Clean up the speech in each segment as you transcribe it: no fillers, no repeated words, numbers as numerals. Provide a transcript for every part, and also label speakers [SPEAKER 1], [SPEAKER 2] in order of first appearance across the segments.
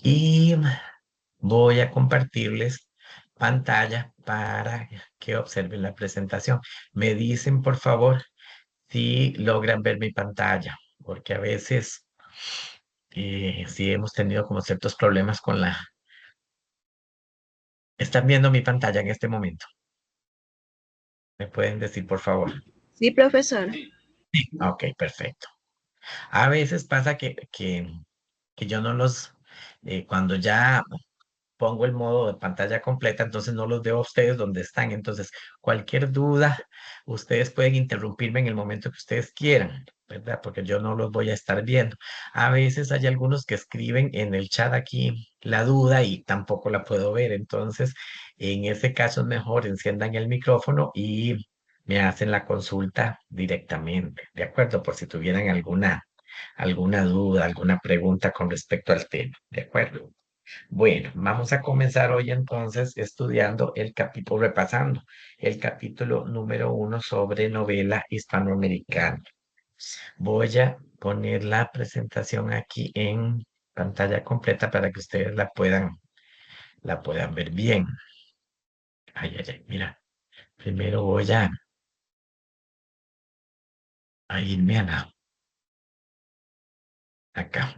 [SPEAKER 1] y voy a compartirles pantalla para que observen la presentación. Me dicen, por favor, si logran ver mi pantalla, porque a veces sí hemos tenido como ciertos problemas con la... ¿Están viendo mi pantalla en este momento? ¿Me pueden decir, por favor?
[SPEAKER 2] Sí, profesor.
[SPEAKER 1] Ok, perfecto. A veces pasa que yo no los, cuando ya pongo el modo de pantalla completa, entonces no los veo a ustedes donde están. Entonces, cualquier duda, ustedes pueden interrumpirme en el momento que ustedes quieran, ¿verdad? Porque yo no los voy a estar viendo. A veces hay algunos que escriben en el chat aquí la duda y tampoco la puedo ver. Entonces, en ese caso es mejor enciendan el micrófono y me hacen la consulta directamente, ¿de acuerdo? Por si tuvieran alguna duda, alguna pregunta con respecto al tema, ¿de acuerdo? Bueno, vamos a comenzar hoy entonces estudiando el capítulo, repasando el capítulo número 1 sobre novela hispanoamericana. Voy a poner la presentación aquí en pantalla completa para que ustedes la puedan ver bien. Ay, ay, ay, mira, primero voy a irme acá.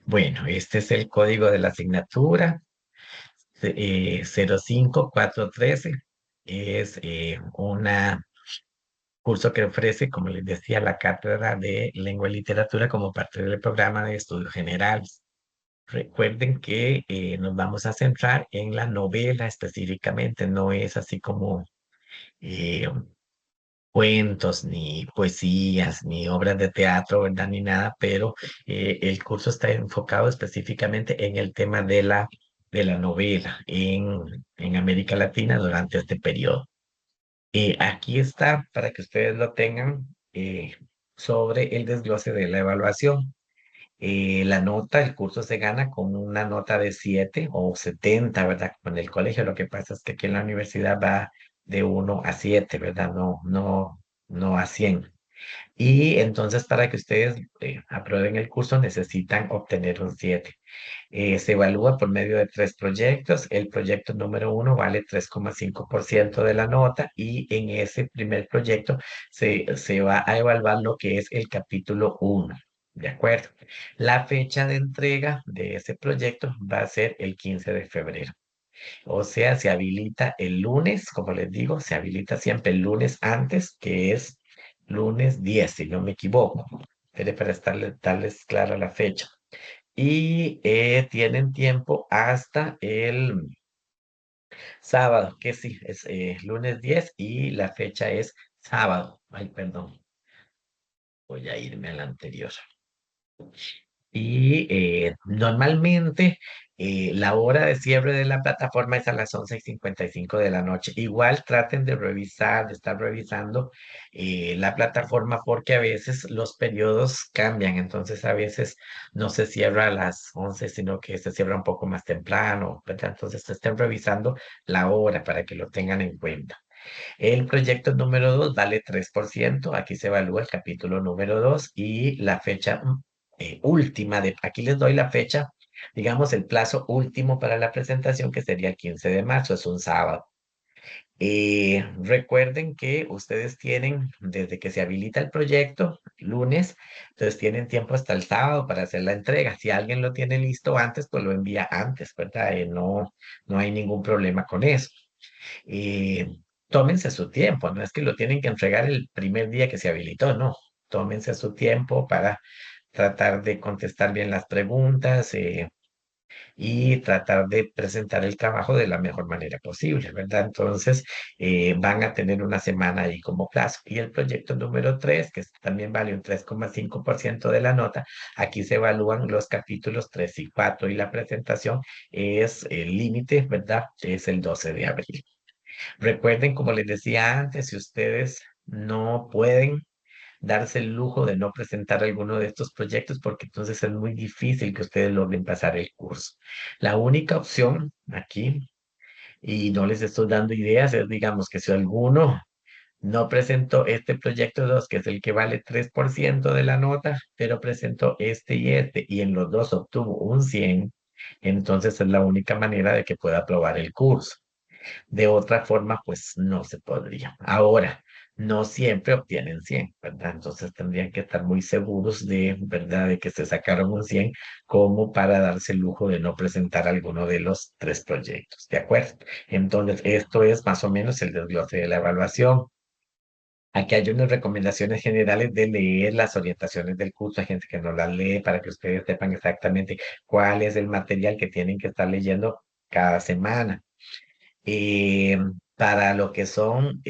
[SPEAKER 1] Bueno, este es el código de la asignatura 05413. Es una curso que ofrece, como les decía, la Cátedra de Lengua y Literatura como parte del programa de estudios generales. Recuerden que nos vamos a centrar en la novela específicamente, no es así como eh, cuentos, ni poesías, ni obras de teatro, ¿verdad? Ni nada, pero el curso está enfocado específicamente en el tema de la novela en América Latina durante este periodo. Aquí está para que ustedes lo tengan sobre el desglose de la evaluación. La nota, el curso se gana con una nota de 7 o 70, ¿verdad? Como en el colegio, lo que pasa es que aquí en la universidad va de 1 a 7, ¿verdad? No, no, no a 100. Y entonces para que ustedes aprueben el curso necesitan obtener un 7. Se evalúa por medio de 3 proyectos. El proyecto número 1 vale 3,5% de la nota y en ese primer proyecto se va a evaluar lo que es el capítulo 1. ¿De acuerdo? La fecha de entrega de ese proyecto va a ser el 15 de febrero. O sea, se habilita el lunes, como les digo, se habilita siempre el lunes antes, que es lunes 10, si no me equivoco. Para darles clara la fecha y tienen tiempo hasta el sábado, que sí, es lunes 10 y la fecha es sábado. Ay, perdón, voy a irme al anterior. Y normalmente la hora de cierre de la plataforma es a las 11:55 de la noche. Igual traten de revisar, de estar revisando la plataforma porque a veces los periodos cambian. Entonces a veces no se cierra a las 11, sino que se cierra un poco más temprano, ¿verdad? Entonces estén revisando la hora para que lo tengan en cuenta. El proyecto número 2 vale 3%. Aquí se evalúa el capítulo número 2 y la fecha última aquí les doy la fecha, digamos el plazo último para la presentación que sería el 15 de marzo, es un sábado. Recuerden que ustedes tienen, desde que se habilita el proyecto, lunes, entonces tienen tiempo hasta el sábado para hacer la entrega. Si alguien lo tiene listo antes, pues lo envía antes, ¿verdad? No, no hay ningún problema con eso. eh, Tómense su tiempo, no es que lo tienen que entregar el primer día que se habilitó, no. Tómense su tiempo para tratar de contestar bien las preguntas y tratar de presentar el trabajo de la mejor manera posible, ¿verdad? Entonces, van a tener una semana ahí como plazo. Y el proyecto número 3, que también vale un 3,5% de la nota, aquí se evalúan los capítulos 3 y 4 y la presentación es el límite, ¿verdad? Es el 12 de abril. Recuerden, como les decía antes, si ustedes no pueden darse el lujo de no presentar alguno de estos proyectos, porque entonces es muy difícil que ustedes logren pasar el curso. La única opción aquí, y no les estoy dando ideas, es digamos que si alguno no presentó este proyecto 2 que es el que vale 3% de la nota, pero presentó este, y en los dos obtuvo un 100, entonces es la única manera de que pueda aprobar el curso. De otra forma, pues no se podría. Ahora, no siempre obtienen 100, ¿verdad? Entonces tendrían que estar muy seguros de, ¿verdad?, de que se sacaron un 100 como para darse el lujo de no presentar alguno de los tres proyectos, ¿de acuerdo? Entonces, esto es más o menos el desglose de la evaluación. Aquí hay unas recomendaciones generales de leer las orientaciones del curso. Hay gente que no las lee para que ustedes sepan exactamente cuál es el material que tienen que estar leyendo cada semana. eh, para lo que son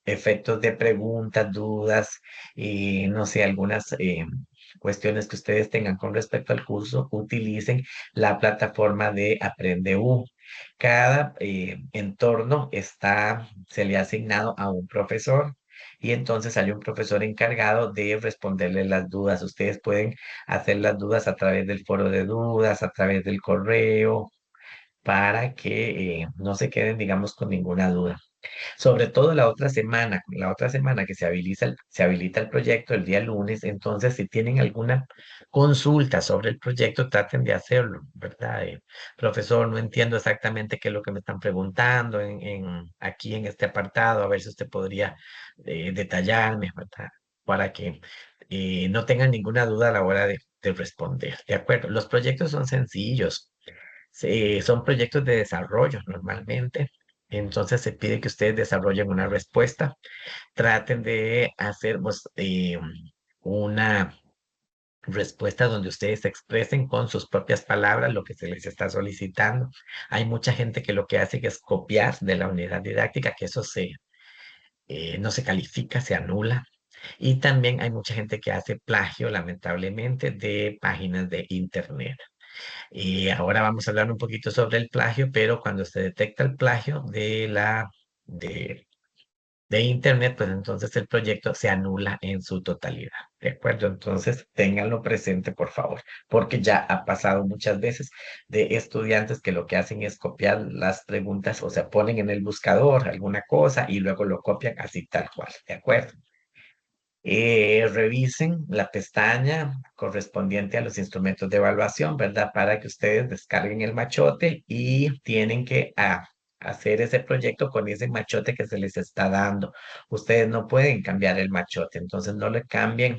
[SPEAKER 1] efectos de preguntas, dudas, no sé, algunas cuestiones que ustedes tengan con respecto al curso, utilicen la plataforma de AprendeU. Cada entorno se le ha asignado a un profesor. Y entonces hay un profesor encargado de responderle las dudas. Ustedes pueden hacer las dudas a través del foro de dudas, a través del correo, para que no se queden, digamos, con ninguna duda. Sobre todo la otra semana que se habilita el proyecto el día lunes, entonces si tienen alguna consulta sobre el proyecto, traten de hacerlo, ¿verdad? Profesor, no entiendo exactamente qué es lo que me están preguntando aquí en este apartado, a ver si usted podría detallarme, ¿verdad? Para que no tengan ninguna duda a la hora de responder, ¿de acuerdo? Los proyectos son sencillos. Son proyectos de desarrollo normalmente. Entonces se pide que ustedes desarrollen una respuesta. Traten de hacer una respuesta donde ustedes expresen con sus propias palabras lo que se les está solicitando. Hay mucha gente que lo que hace es copiar de la unidad didáctica, que eso no se califica, se anula. Y también hay mucha gente que hace plagio, lamentablemente, de páginas de internet. Y ahora vamos a hablar un poquito sobre el plagio, pero cuando se detecta el plagio de, de Internet, pues entonces el proyecto se anula en su totalidad. ¿De acuerdo? Entonces, ténganlo presente, por favor, porque ya ha pasado muchas veces de estudiantes que lo que hacen es copiar las preguntas, o sea, ponen en el buscador alguna cosa y luego lo copian así tal cual. ¿De acuerdo? Revisen la pestaña correspondiente a los instrumentos de evaluación, ¿verdad? Para que ustedes descarguen el machote y tienen que hacer ese proyecto con ese machote que se les está dando. Ustedes no pueden cambiar el machote, entonces no le cambien.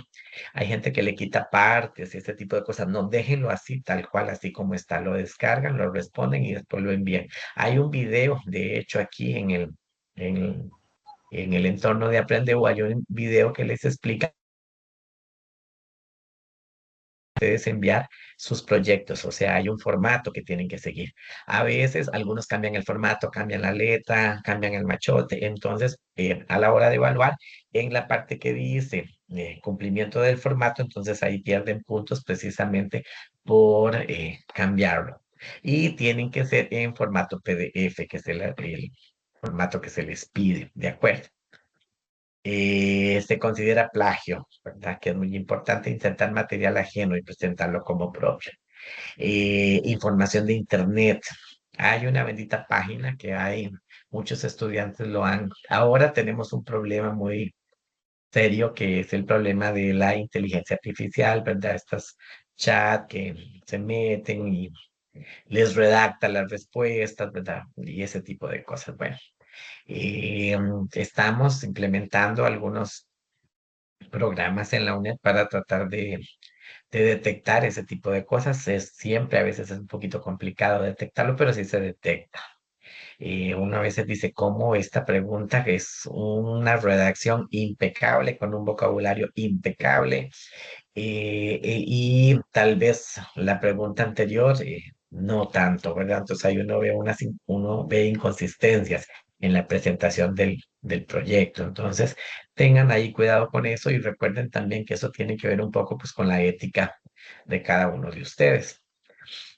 [SPEAKER 1] Hay gente que le quita partes y ese tipo de cosas. No, déjenlo así, tal cual, así como está. Lo descargan, lo responden y después lo envían. Hay un video, de hecho, aquí en en el entorno de Aprende o hay un video que les explica ustedes enviar sus proyectos, o sea, hay un formato que tienen que seguir. A veces algunos cambian el formato, cambian la letra, cambian el machote, entonces a la hora de evaluar, en la parte que dice cumplimiento del formato, entonces ahí pierden puntos precisamente por cambiarlo. Y tienen que ser en formato PDF, que es el formato que se les pide, ¿de acuerdo? Se considera plagio, ¿verdad? Que es muy importante insertar material ajeno y presentarlo como propio. Información de Internet. Hay una bendita página que hay, muchos estudiantes lo han. Ahora tenemos un problema muy serio que es el problema de la inteligencia artificial, ¿verdad? Estas chat que se meten y les redacta las respuestas, ¿verdad? Y ese tipo de cosas. Bueno, estamos implementando algunos programas en la UNED para tratar de detectar ese tipo de cosas. Siempre a veces es un poquito complicado detectarlo, pero sí se detecta. Uno a veces dice, ¿cómo esta pregunta, que es una redacción impecable, con un vocabulario impecable, y tal vez la pregunta anterior no tanto, ¿verdad? Entonces ahí uno ve inconsistencias en la presentación del proyecto. Entonces, tengan ahí cuidado con eso y recuerden también que eso tiene que ver un poco pues con la ética de cada uno de ustedes.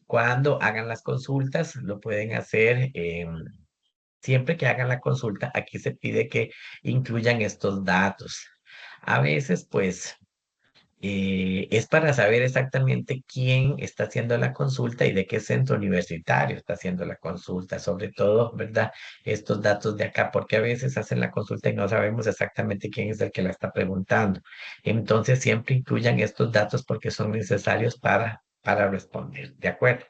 [SPEAKER 1] Cuando hagan las consultas, lo pueden hacer siempre que hagan la consulta. Aquí se pide que incluyan estos datos. A veces, pues, Es para saber exactamente quién está haciendo la consulta y de qué centro universitario está haciendo la consulta, sobre todo, ¿verdad? Estos datos de acá, porque a veces hacen la consulta y no sabemos exactamente quién es el que la está preguntando. Entonces, siempre incluyan estos datos porque son necesarios para responder, ¿de acuerdo?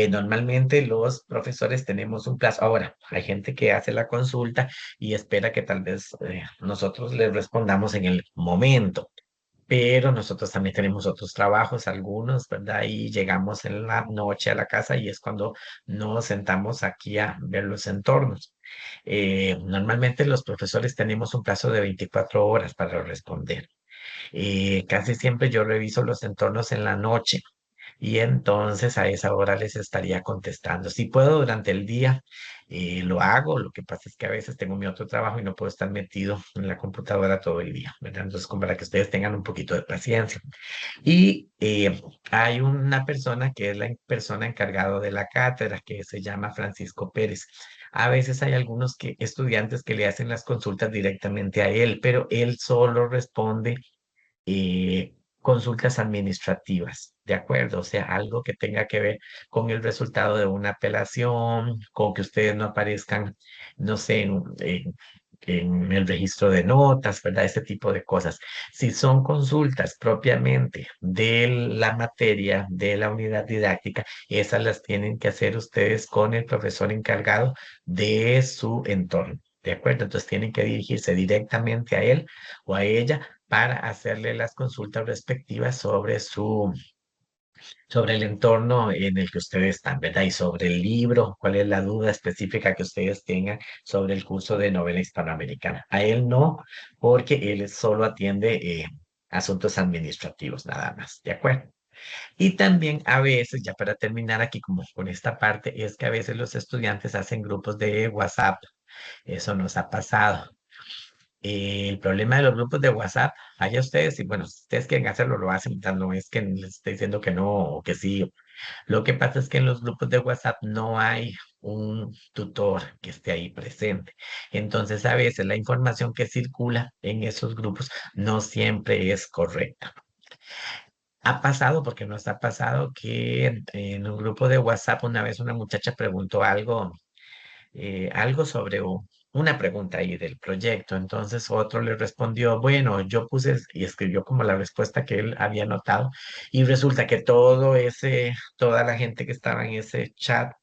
[SPEAKER 1] Normalmente los profesores tenemos un plazo. Ahora, hay gente que hace la consulta y espera que tal vez nosotros les respondamos en el momento, pero nosotros también tenemos otros trabajos, algunos, ¿verdad? Y llegamos en la noche a la casa y es cuando nos sentamos aquí a ver los entornos. Normalmente los profesores tenemos un plazo de 24 horas para responder. Casi siempre yo reviso los entornos en la noche y entonces a esa hora les estaría contestando. Si puedo durante el día, lo hago. Lo que pasa es que a veces tengo mi otro trabajo y no puedo estar metido en la computadora todo el día, ¿verdad? Entonces, como para que ustedes tengan un poquito de paciencia. Y hay una persona que es la persona encargada de la cátedra, que se llama Francisco Pérez. A veces hay algunos estudiantes que le hacen las consultas directamente a él, pero él solo responde consultas administrativas, ¿de acuerdo? O sea, algo que tenga que ver con el resultado de una apelación, con que ustedes no aparezcan, no sé, en el registro de notas, ¿verdad? Ese tipo de cosas. Si son consultas propiamente de la materia, de la unidad didáctica, esas las tienen que hacer ustedes con el profesor encargado de su entorno. ¿De acuerdo? Entonces tienen que dirigirse directamente a él o a ella para hacerle las consultas respectivas sobre el entorno en el que ustedes están, ¿verdad? Y sobre el libro, cuál es la duda específica que ustedes tengan sobre el curso de novela hispanoamericana. A él no, porque él solo atiende asuntos administrativos, nada más, ¿de acuerdo? Y también a veces, ya para terminar aquí como con esta parte, es que a veces los estudiantes hacen grupos de WhatsApp. Eso nos ha pasado. El problema de los grupos de WhatsApp, allá ustedes, y bueno, si ustedes quieren hacerlo, lo hacen, o sea, no es que les esté diciendo que no o que sí. Lo que pasa es que en los grupos de WhatsApp no hay un tutor que esté ahí presente. Entonces, a veces la información que circula en esos grupos no siempre es correcta. Ha pasado, porque nos ha pasado, que en un grupo de WhatsApp una vez una muchacha preguntó algo sobre una pregunta ahí del proyecto. Entonces otro le respondió, bueno, yo puse y escribió como la respuesta que él había notado y resulta que toda la gente que estaba en ese chat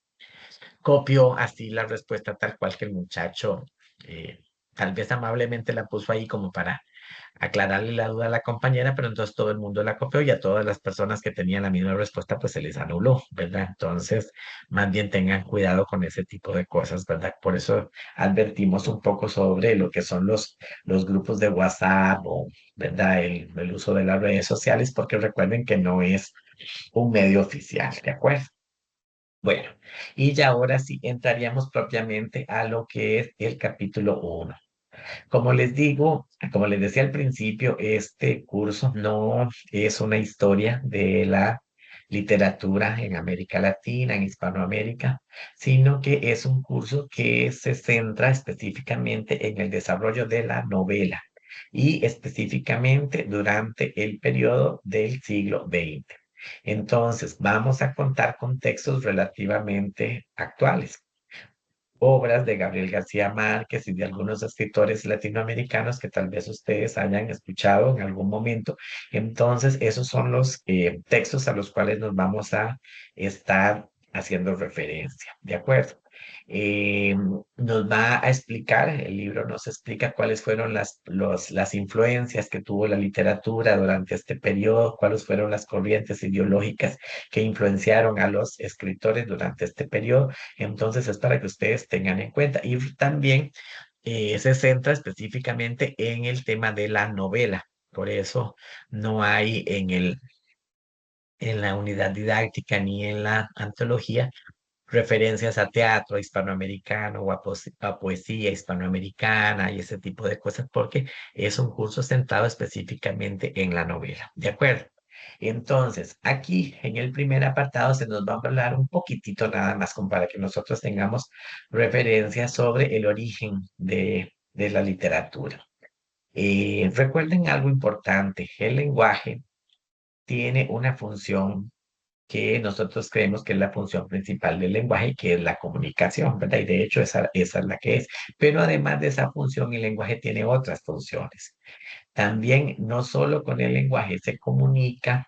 [SPEAKER 1] copió así la respuesta tal cual que el muchacho eh, tal vez amablemente la puso ahí como para aclararle la duda a la compañera, pero entonces todo el mundo la copió y a todas las personas que tenían la misma respuesta, pues se les anuló, ¿verdad? Entonces, más bien tengan cuidado con ese tipo de cosas, ¿verdad? Por eso advertimos un poco sobre lo que son los grupos de WhatsApp o, ¿verdad? El uso de las redes sociales, porque recuerden que no es un medio oficial, ¿de acuerdo? Bueno, y ya ahora sí entraríamos propiamente a lo que es el capítulo uno. Como les digo, como les decía al principio, este curso no es una historia de la literatura en América Latina, en Hispanoamérica, sino que es un curso que se centra específicamente en el desarrollo de la novela y específicamente durante el periodo del siglo XX. Entonces, vamos a contar con textos relativamente actuales, obras de Gabriel García Márquez y de algunos escritores latinoamericanos que tal vez ustedes hayan escuchado en algún momento. Entonces, esos son los textos a los cuales nos vamos a estar haciendo referencia, ¿de acuerdo? Nos va a explicar, el libro nos explica cuáles fueron las influencias que tuvo la literatura durante este periodo, cuáles fueron las corrientes ideológicas que influenciaron a los escritores durante este periodo. Entonces es para que ustedes tengan en cuenta. Y también se centra específicamente en el tema de la novela. Por eso no hay en la unidad didáctica ni en la antología referencias a teatro hispanoamericano o a poesía hispanoamericana y ese tipo de cosas, porque es un curso centrado específicamente en la novela. ¿De acuerdo? Entonces, aquí en el primer apartado se nos va a hablar un poquitito nada más como para que nosotros tengamos referencias sobre el origen de la literatura. Recuerden algo importante, el lenguaje tiene una función que nosotros creemos que es la función principal del lenguaje, que es la comunicación, ¿verdad? Y de hecho esa es la que es. Pero además de esa función, el lenguaje tiene otras funciones. También no solo con el lenguaje se comunica,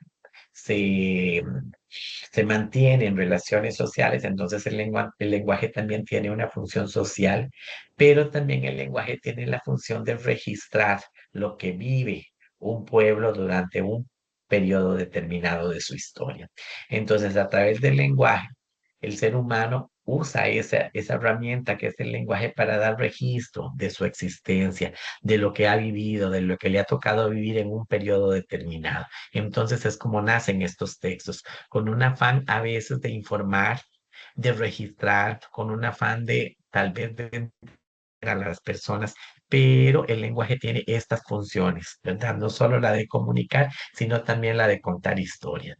[SPEAKER 1] se, se mantiene en relaciones sociales, entonces el lenguaje también tiene una función social, pero también el lenguaje tiene la función de registrar lo que vive un pueblo durante un periodo determinado de su historia. Entonces, a través del lenguaje, el ser humano usa esa herramienta que es el lenguaje para dar registro de su existencia, de lo que ha vivido, de lo que le ha tocado vivir en un periodo determinado. Entonces es como nacen estos textos, con un afán a veces de informar, de registrar, con un afán de tal vez de a las personas, pero el lenguaje tiene estas funciones, ¿verdad? No solo la de comunicar, sino también la de contar historias.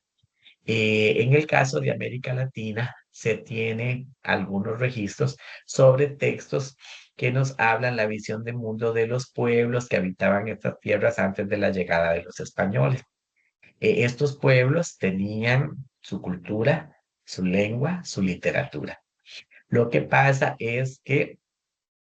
[SPEAKER 1] En el caso de América Latina, se tiene algunos registros sobre textos que nos hablan la visión de mundo de los pueblos que habitaban estas tierras antes de la llegada de los españoles. Estos pueblos tenían su cultura, su lengua, su literatura. Lo que pasa es que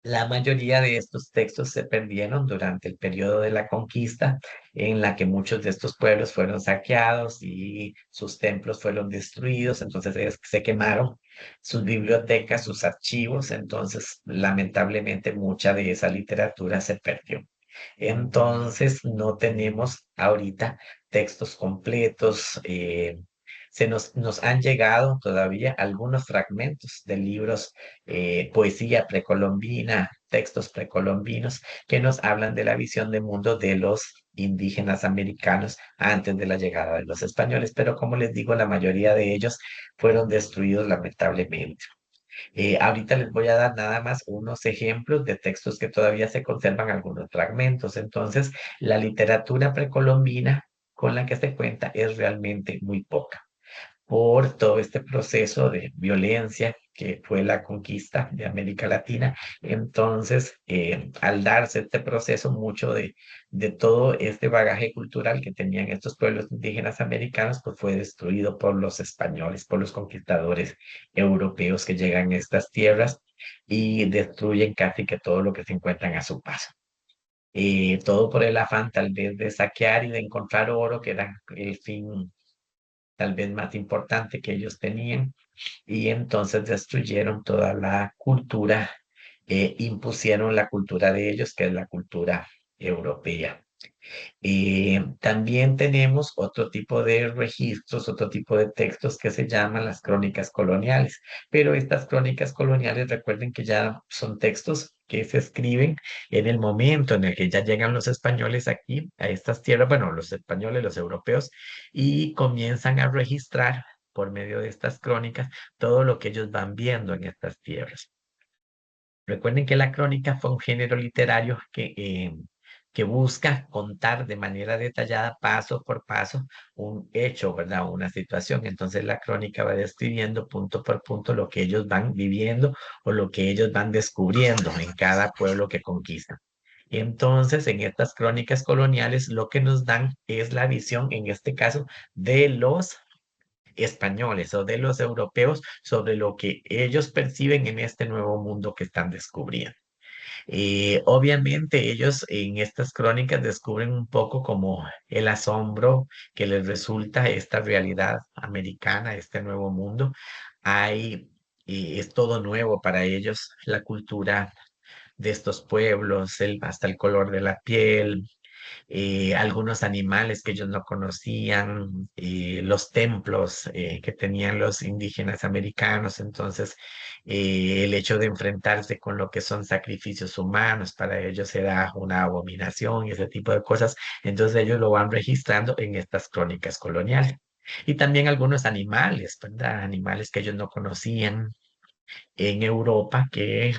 [SPEAKER 1] la mayoría de estos textos se perdieron durante el periodo de la conquista, en la que muchos de estos pueblos fueron saqueados y sus templos fueron destruidos, entonces se quemaron sus bibliotecas, sus archivos, entonces lamentablemente mucha de esa literatura se perdió. Entonces, no tenemos ahorita textos completos. Nos han llegado todavía algunos fragmentos de libros, poesía precolombina, textos precolombinos, que nos hablan de la visión de mundo de los indígenas americanos antes de la llegada de los españoles. Pero como les digo, la mayoría de ellos fueron destruidos lamentablemente. Ahorita les voy a dar nada más unos ejemplos de textos que todavía se conservan algunos fragmentos. Entonces, la literatura precolombina con la que se cuenta es realmente muy poca por todo este proceso de violencia que fue la conquista de América Latina. Entonces, al darse este proceso, mucho de todo este bagaje cultural que tenían estos pueblos indígenas americanos, pues fue destruido por los españoles, por los conquistadores europeos que llegan a estas tierras y destruyen casi que todo lo que se encuentran a su paso. Todo por el afán tal vez de saquear y de encontrar oro, que era el fin tal vez más importante que ellos tenían, y entonces destruyeron toda la cultura, impusieron la cultura de ellos, que es la cultura europea. También tenemos otro tipo de registros, otro tipo de textos que se llaman las crónicas coloniales, pero estas crónicas coloniales, recuerden que ya son textos que se escriben en el momento en el que ya llegan los españoles aquí, a estas tierras, bueno, los españoles, los europeos, y comienzan a registrar por medio de estas crónicas todo lo que ellos van viendo en estas tierras. Recuerden que la crónica fue un género literario que busca contar de manera detallada, paso por paso, un hecho, ¿verdad? Una situación. Entonces la crónica va describiendo punto por punto lo que ellos van viviendo o lo que ellos van descubriendo en cada pueblo que conquistan. Entonces, en estas crónicas coloniales, lo que nos dan es la visión, en este caso, de los españoles o de los europeos sobre lo que ellos perciben en este nuevo mundo que están descubriendo. Obviamente ellos en estas crónicas descubren un poco como el asombro que les resulta esta realidad americana, este nuevo mundo. Hay, es todo nuevo para ellos, la cultura de estos pueblos, hasta el color de la piel, algunos animales que ellos no conocían, los templos que tenían los indígenas americanos. Entonces, el hecho de enfrentarse con lo que son sacrificios humanos, para ellos era una abominación y ese tipo de cosas. Entonces, ellos lo van registrando en estas crónicas coloniales. Y también algunos animales, ¿verdad? Animales que ellos no conocían en Europa que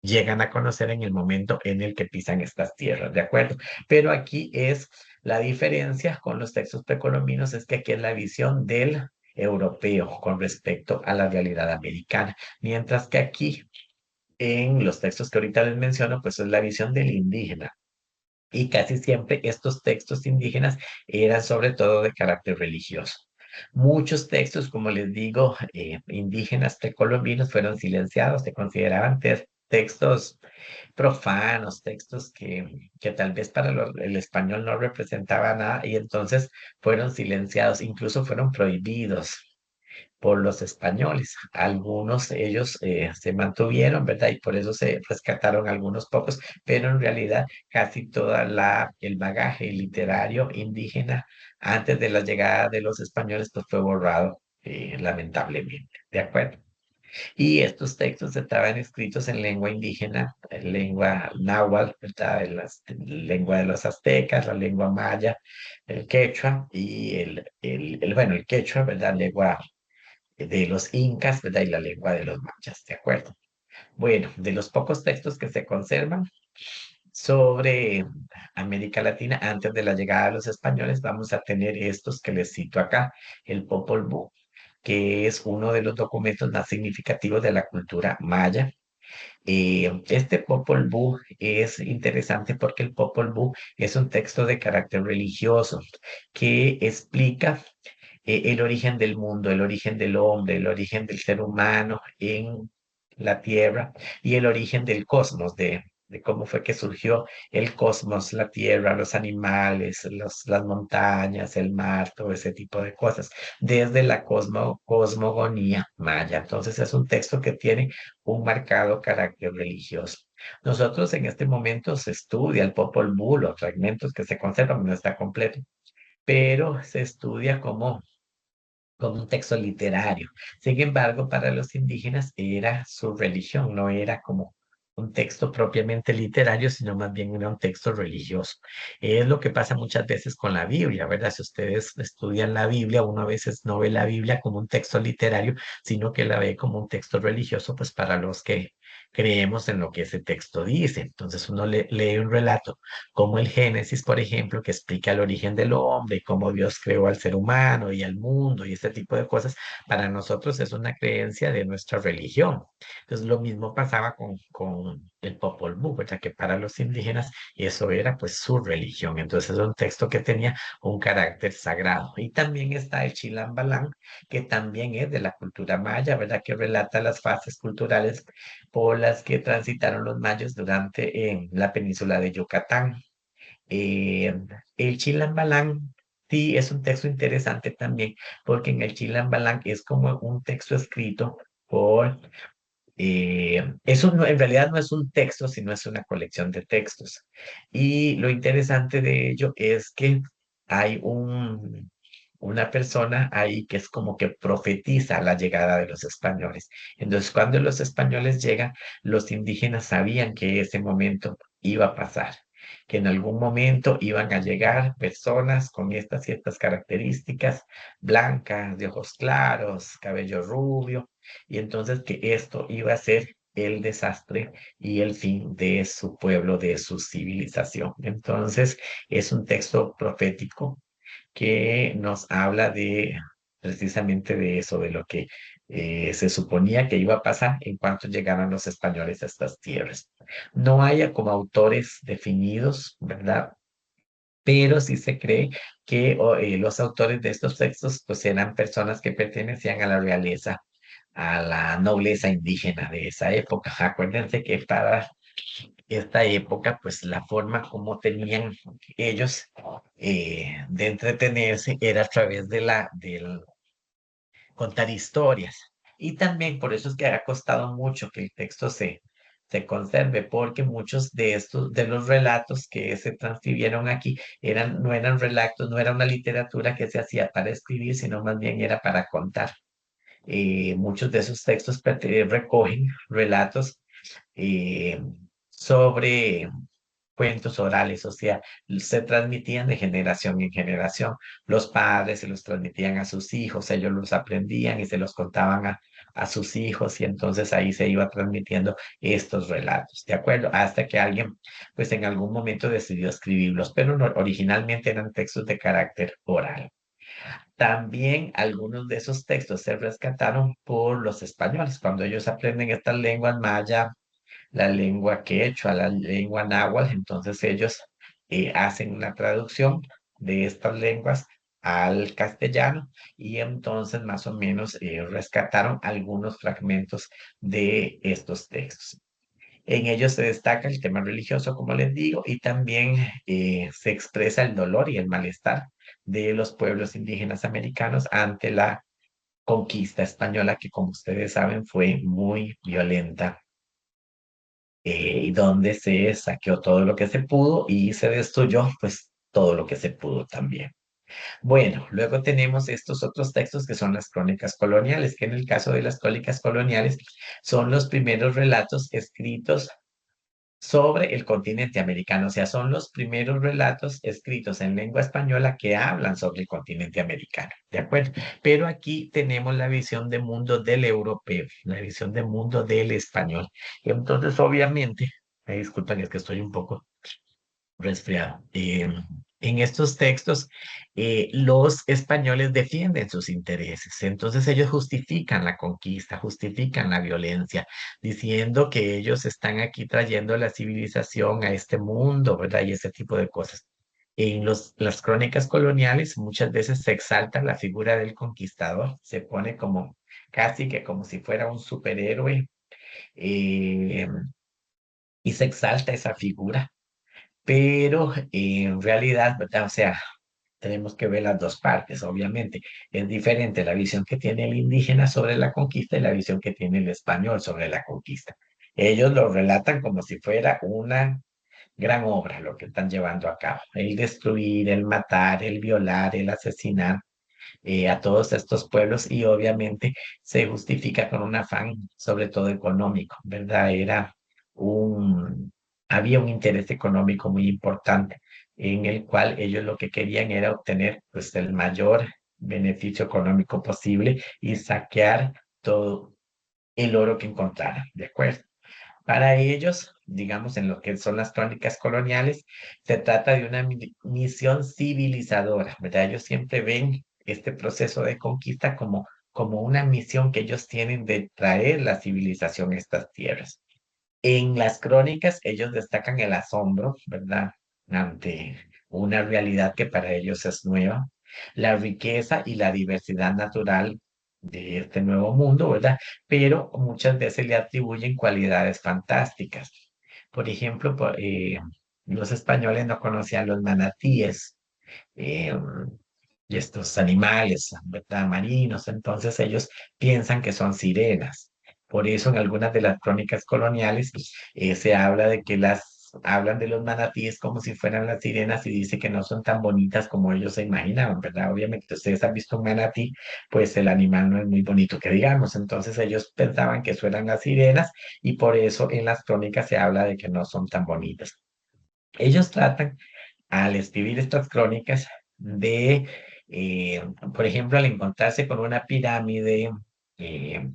[SPEAKER 1] llegan a conocer en el momento en el que pisan estas tierras, ¿de acuerdo? Pero aquí es la diferencia con los textos precolombinos, es que aquí es la visión del europeo con respecto a la realidad americana, mientras que aquí en los textos que ahorita les menciono, pues es la visión del indígena. y casi siempre estos textos indígenas eran sobre todo de carácter religioso. Muchos textos, como les digo, indígenas precolombinos fueron silenciados, se consideraban textos profanos, textos que tal vez para el español no representaban nada y entonces fueron silenciados, incluso fueron prohibidos por los españoles. Algunos ellos se mantuvieron, ¿verdad? Y por eso se rescataron algunos pocos, pero en realidad casi toda el bagaje literario indígena antes de la llegada de los españoles pues fue borrado, lamentablemente, ¿de acuerdo? Y estos textos estaban escritos en lengua indígena, en lengua náhuatl, ¿verdad? En la lengua de los aztecas, la lengua maya, el quechua y bueno, el quechua, ¿verdad? Lengua de los incas, ¿verdad? Y la lengua de los mayas, ¿de acuerdo? Bueno, de los pocos textos que se conservan sobre América Latina antes de la llegada de los españoles, vamos a tener estos que les cito acá, el Popol Vuh, que es uno de los documentos más significativos de la cultura maya. Este Popol Vuh es interesante porque el Popol Vuh es un texto de carácter religioso que explica el origen del mundo, el origen del hombre, el origen del ser humano en la Tierra y el origen del cosmos, de cómo fue que surgió el cosmos, la Tierra, los animales, las montañas, el mar, todo ese tipo de cosas, desde la cosmogonía maya. Entonces es un texto que tiene un marcado carácter religioso. Nosotros en este momento se estudia el Popol Vuh, los fragmentos que se conservan, no está completo, pero se estudia como un texto literario. Sin embargo, para los indígenas era su religión, no era como un texto propiamente literario, sino más bien era un texto religioso. Es lo que pasa muchas veces con la Biblia, ¿verdad? Si ustedes estudian la Biblia, uno a veces no ve la Biblia como un texto literario, sino que la ve como un texto religioso, pues para los que creemos en lo que ese texto dice. Entonces uno lee un relato como el Génesis, por ejemplo, que explica el origen del hombre y cómo Dios creó al ser humano y al mundo y este tipo de cosas, para nosotros es una creencia de nuestra religión. Entonces, lo mismo pasaba con el Popol Vuh, ¿verdad? Que para los indígenas eso era pues su religión. Entonces, es un texto que tenía un carácter sagrado. Y también está el Chilam Balam, que también es de la cultura maya, ¿verdad? Que relata las fases culturales por las que transitaron los mayos durante la península de Yucatán. Eh, el Chilambalán, sí, es un texto interesante también, porque en el Chilambalán es como un texto escrito por, eso no, en realidad no es un texto, sino es una colección de textos. Y lo interesante de ello es que hay una persona ahí que es como que profetiza la llegada de los españoles. Entonces, cuando los españoles llegan, los indígenas sabían que ese momento iba a pasar, que en algún momento iban a llegar personas con estas ciertas características, blancas, de ojos claros, cabello rubio, y entonces que esto iba a ser el desastre y el fin de su pueblo, de su civilización. Entonces, es un texto profético que nos habla de precisamente de eso, de lo que se suponía que iba a pasar en cuanto llegaran los españoles a estas tierras. No hay como autores definidos, ¿verdad? Pero sí se cree que los autores de estos textos pues eran personas que pertenecían a la realeza, a la nobleza indígena de esa época. Acuérdense que para esta época, pues la forma como tenían ellos de entretenerse era a través del contar historias. Y también por eso es que ha costado mucho que el texto se conserve, porque muchos de estos, de los relatos que se transcribieron aquí, no eran relatos, no era una literatura que se hacía para escribir, sino más bien era para contar. Muchos de esos textos recogen relatos eh, sobre cuentos orales, o sea, se transmitían de generación en generación. Los padres se los transmitían a sus hijos, ellos los aprendían y se los contaban a sus hijos y entonces ahí se iba transmitiendo estos relatos, ¿de acuerdo? Hasta que alguien, pues en algún momento decidió escribirlos, pero originalmente eran textos de carácter oral. También algunos de esos textos se rescataron por los españoles. Cuando ellos aprenden estas lenguas maya, la lengua quechua, la lengua náhuatl, entonces ellos hacen una traducción de estas lenguas al castellano y entonces más o menos rescataron algunos fragmentos de estos textos. En ellos se destaca el tema religioso, como les digo, y también se expresa el dolor y el malestar de los pueblos indígenas americanos ante la conquista española, que como ustedes saben fue muy violenta, y donde se saqueó todo lo que se pudo y se destruyó pues todo lo que se pudo también. Bueno, luego tenemos estos otros textos que son las crónicas coloniales, que en el caso de las crónicas coloniales son los primeros relatos escritos sobre el continente americano, o sea, son los primeros relatos escritos en lengua española que hablan sobre el continente americano, ¿de acuerdo? Pero aquí tenemos la visión de mundo del europeo, la visión de mundo del español. Entonces, obviamente, me disculpan, es que estoy un poco resfriado. En estos textos, los españoles defienden sus intereses, entonces ellos justifican la conquista, justifican la violencia, diciendo que ellos están aquí trayendo la civilización a este mundo, ¿verdad? Y ese tipo de cosas. En las crónicas coloniales muchas veces se exalta la figura del conquistador, se pone como casi que como si fuera un superhéroe, eh, y se exalta esa figura, pero en realidad, ¿verdad? O sea, tenemos que ver las dos partes, obviamente. Es diferente la visión que tiene el indígena sobre la conquista y la visión que tiene el español sobre la conquista. Ellos lo relatan como si fuera una gran obra lo que están llevando a cabo. El destruir, el matar, el violar, el asesinar a todos estos pueblos y obviamente se justifica con un afán, sobre todo económico, ¿verdad? Había un interés económico muy importante en el cual ellos lo que querían era obtener pues el mayor beneficio económico posible y saquear todo el oro que encontraran, ¿de acuerdo? Para ellos, digamos, en lo que son las crónicas coloniales, se trata de una misión civilizadora, ¿verdad? Ellos siempre ven este proceso de conquista como una misión que ellos tienen de traer la civilización a estas tierras. En las crónicas, ellos destacan el asombro, ¿verdad? Ante una realidad que para ellos es nueva, la riqueza y la diversidad natural de este nuevo mundo, ¿verdad? Pero muchas veces le atribuyen cualidades fantásticas. Por ejemplo, los españoles no conocían los manatíes, eh, y estos animales, ¿verdad? Marinos, entonces ellos piensan que son sirenas. Por eso en algunas de las crónicas coloniales se habla de que hablan de los manatíes como si fueran las sirenas y dice que no son tan bonitas como ellos se imaginaban, ¿verdad? Obviamente ustedes han visto un manatí, pues el animal no es muy bonito que digamos, entonces ellos pensaban que eso eran las sirenas y por eso en las crónicas se habla de que no son tan bonitas. Ellos tratan al escribir estas crónicas de, eh, por ejemplo, al encontrarse con una pirámide, eh,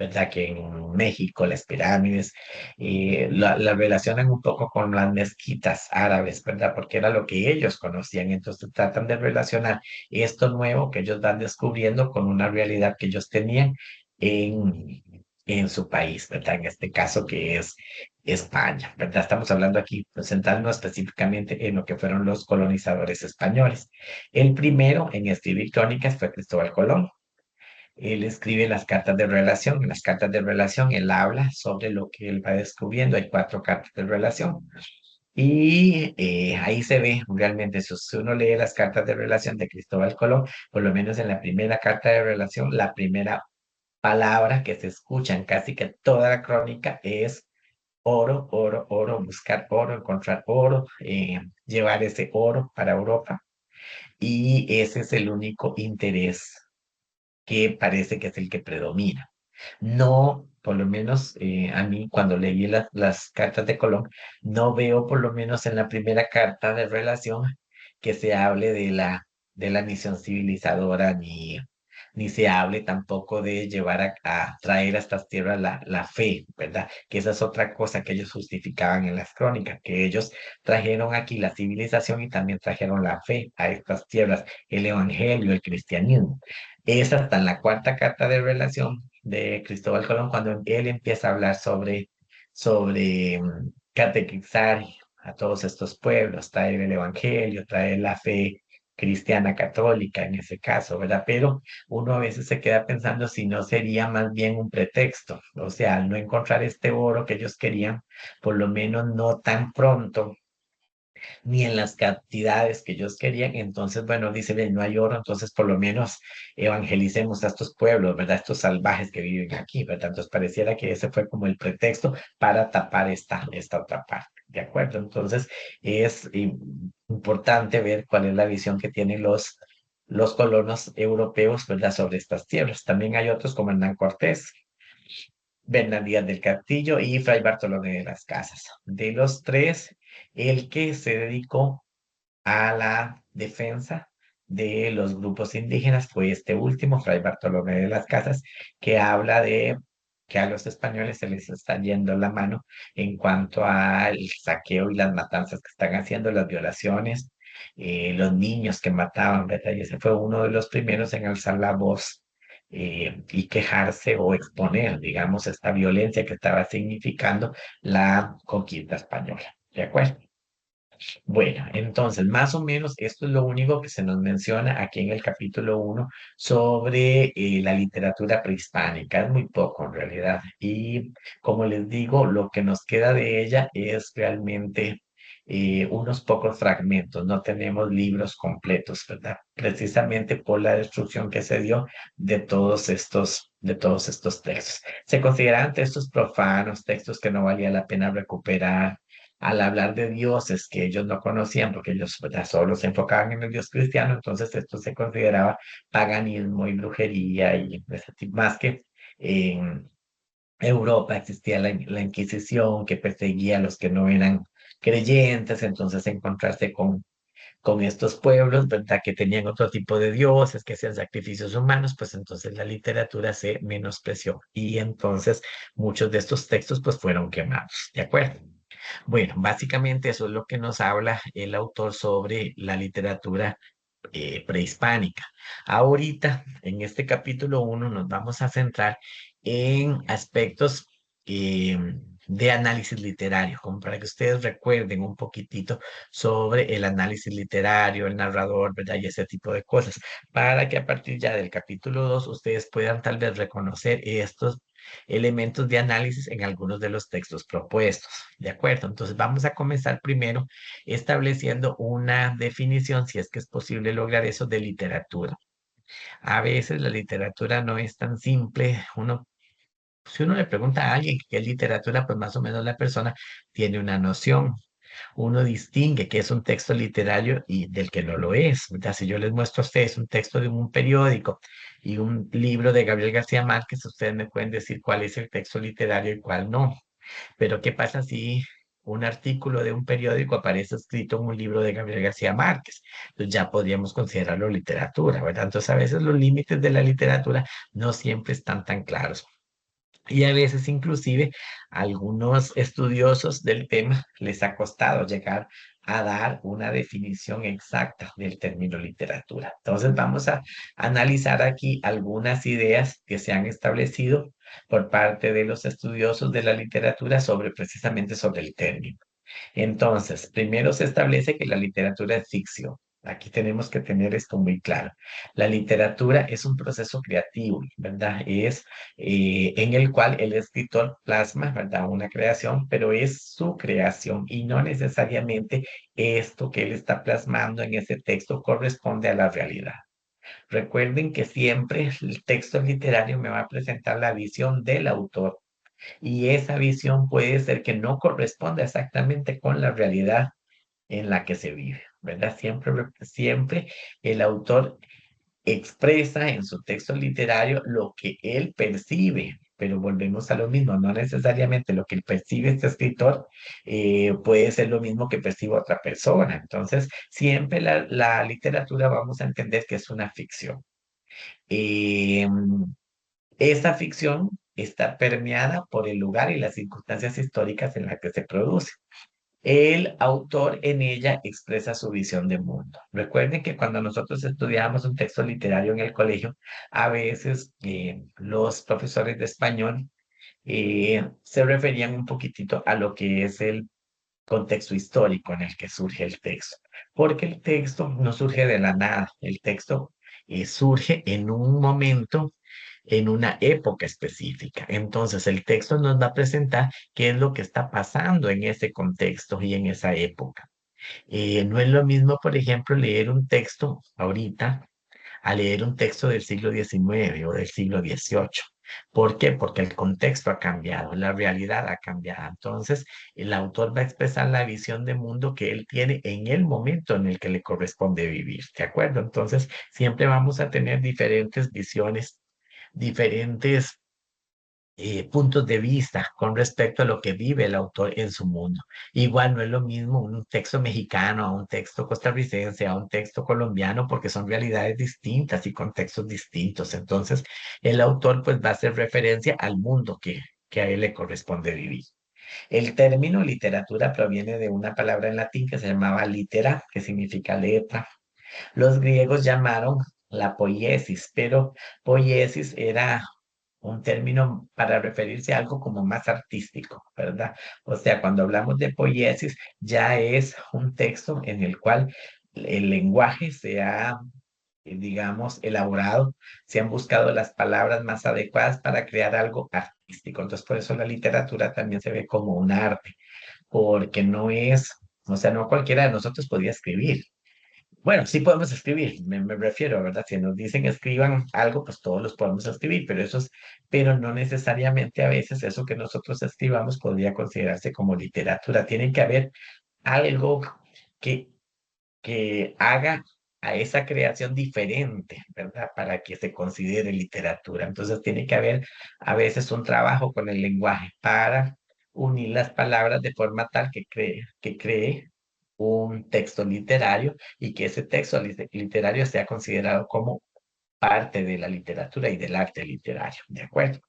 [SPEAKER 1] ¿verdad? Que en México las pirámides la relacionan un poco con las mezquitas árabes, ¿verdad? Porque era lo que ellos conocían. Entonces tratan de relacionar esto nuevo que ellos van descubriendo con una realidad que ellos tenían en, en su país, ¿verdad? En este caso que es España, ¿verdad? Estamos hablando aquí, pues, centrándonos específicamente en lo que fueron los colonizadores españoles. El primero en escribir crónicas fue Cristóbal Colón. Él escribe las cartas de relación. En las cartas de relación, él habla sobre lo que él va descubriendo. Hay 4 cartas de relación. Y ahí se ve realmente, si uno lee las cartas de relación de Cristóbal Colón, por lo menos en la primera carta de relación, la primera palabra que se escucha en casi que toda la crónica es oro, oro, oro, buscar oro, encontrar oro, llevar ese oro para Europa. Y ese es el único interés que parece que es el que predomina. No, por lo menos a mí cuando leí las cartas de Colón, no veo por lo menos en la primera carta de relación que se hable de la misión civilizadora, ni se hable tampoco de llevar a traer a estas tierras la fe, ¿verdad? Que esa es otra cosa que ellos justificaban en las crónicas, que ellos trajeron aquí la civilización y también trajeron la fe a estas tierras, el evangelio, el cristianismo. Es hasta en la 4 carta de relación de Cristóbal Colón cuando él empieza a hablar sobre catequizar a todos estos pueblos, traer el evangelio, traer la fe cristiana católica en ese caso, ¿verdad? Pero uno a veces se queda pensando si no sería más bien un pretexto, o sea, al no encontrar este oro que ellos querían, por lo menos no tan pronto ni en las cantidades que ellos querían. Entonces, bueno, dice, "Ve, no hay oro, entonces por lo menos evangelicemos a estos pueblos, ¿verdad? Estos salvajes que viven aquí, ¿verdad?" Entonces pareciera que ese fue como el pretexto para tapar esta otra parte, ¿de acuerdo? Entonces es importante ver cuál es la visión que tienen los colonos europeos, ¿verdad? Sobre estas tierras. También hay otros como Hernán Cortés, Bernal Díaz del Castillo y Fray Bartolomé de las Casas. De los tres, el que se dedicó a la defensa de los grupos indígenas fue este último, Fray Bartolomé de las Casas, que habla de que a los españoles se les está yendo la mano en cuanto al saqueo y las matanzas que están haciendo, las violaciones, los niños que mataban, ¿verdad? Y ese fue uno de los primeros en alzar la voz y quejarse o exponer, digamos, esta violencia que estaba significando la conquista española. ¿De acuerdo? Bueno, entonces, más o menos esto es lo único que se nos menciona aquí en el capítulo 1 sobre la literatura prehispánica. Es muy poco en realidad. Y como les digo, lo que nos queda de ella es realmente unos pocos fragmentos. No tenemos libros completos, ¿verdad? Precisamente por la destrucción que se dio de todos estos textos. Se consideran textos profanos, textos que no valía la pena recuperar al hablar de dioses que ellos no conocían, porque ellos, ¿verdad?, solo se enfocaban en el Dios cristiano, entonces esto se consideraba paganismo y brujería y ese tipo, más que en Europa existía la Inquisición que perseguía a los que no eran creyentes, entonces encontrarse con estos pueblos, ¿verdad?, que tenían otro tipo de dioses, que hacían sacrificios humanos, pues entonces la literatura se menospreció y entonces muchos de estos textos pues fueron quemados, ¿de acuerdo? Bueno, básicamente eso es lo que nos habla el autor sobre la literatura prehispánica. Ahorita, en este capítulo 1, nos vamos a centrar en aspectos eh, de análisis literario, como para que ustedes recuerden un poquitito sobre el análisis literario, el narrador, ¿verdad? Y ese tipo de cosas, para que a partir ya del capítulo 2 ustedes puedan tal vez reconocer estos elementos de análisis en algunos de los textos propuestos, ¿de acuerdo? Entonces vamos a comenzar primero estableciendo una definición, si es que es posible lograr eso, de literatura. A veces la literatura no es tan simple. Si uno le pregunta a alguien qué es literatura, pues más o menos la persona tiene una noción. Uno distingue qué es un texto literario y del que no lo es, ¿verdad? Si yo les muestro a ustedes un texto de un periódico y un libro de Gabriel García Márquez, ustedes me pueden decir cuál es el texto literario y cuál no. Pero ¿qué pasa si un artículo de un periódico aparece escrito en un libro de Gabriel García Márquez? Entonces ya podríamos considerarlo literatura, ¿verdad? Entonces a veces los límites de la literatura no siempre están tan claros. Y a veces inclusive a algunos estudiosos del tema les ha costado llegar a dar una definición exacta del término literatura. Entonces vamos a analizar aquí algunas ideas que se han establecido por parte de los estudiosos de la literatura sobre precisamente sobre el término. Entonces, primero se establece que la literatura es ficción. Aquí tenemos que tener esto muy claro. La literatura es un proceso creativo, ¿verdad? Es en el cual el escritor plasma, ¿verdad?, una creación, pero es su creación y no necesariamente esto que él está plasmando en ese texto corresponde a la realidad. Recuerden que siempre el texto literario me va a presentar la visión del autor y esa visión puede ser que no corresponda exactamente con la realidad en la que se vive, ¿verdad? Siempre el autor expresa en su texto literario lo que él percibe, pero volvemos a lo mismo, no necesariamente lo que percibe este escritor puede ser lo mismo que percibe otra persona. Entonces, siempre la literatura vamos a entender que es una ficción. Eh, esta ficción está permeada por el lugar y las circunstancias históricas en las que se produce. El autor en ella expresa su visión de mundo. Recuerden que cuando nosotros estudiábamos un texto literario en el colegio, a veces los profesores de español se referían un poquitito a lo que es el contexto histórico en el que surge el texto, porque el texto no surge de la nada, el texto surge en un momento, en una época específica. Entonces, el texto nos va a presentar qué es lo que está pasando en ese contexto y en esa época. No es lo mismo, por ejemplo, leer un texto ahorita a leer un texto del siglo XIX o del siglo XVIII. ¿Por qué? Porque el contexto ha cambiado, la realidad ha cambiado. Entonces, el autor va a expresar la visión de mundo que él tiene en el momento en el que le corresponde vivir, ¿de acuerdo? Entonces, siempre vamos a tener diferentes visiones, diferentes puntos de vista con respecto a lo que vive el autor en su mundo. Igual no es lo mismo un texto mexicano a un texto costarricense, a un texto colombiano, porque son realidades distintas y contextos distintos. Entonces, el autor pues va a hacer referencia al mundo que a él le corresponde vivir. El término literatura proviene de una palabra en latín que se llamaba litera, que significa letra. Los griegos llamaron la poiesis, pero poiesis era un término para referirse a algo como más artístico, ¿verdad? O sea, cuando hablamos de poiesis, ya es un texto en el cual el lenguaje se ha, digamos, elaborado, se han buscado las palabras más adecuadas para crear algo artístico. Entonces, por eso la literatura también se ve como un arte, porque no es, o sea, no cualquiera de nosotros podía escribir. Bueno, sí podemos escribir, me refiero, ¿verdad? Si nos dicen escriban algo, pues todos los podemos escribir, pero pero no necesariamente a veces eso que nosotros escribamos podría considerarse como literatura. Tiene que haber algo que, que haga a esa creación diferente, ¿verdad? Para que se considere literatura. Entonces tiene que haber a veces un trabajo con el lenguaje para unir las palabras de forma tal que cree un texto literario y que ese texto literario sea considerado como parte de la literatura y del arte literario, ¿de acuerdo?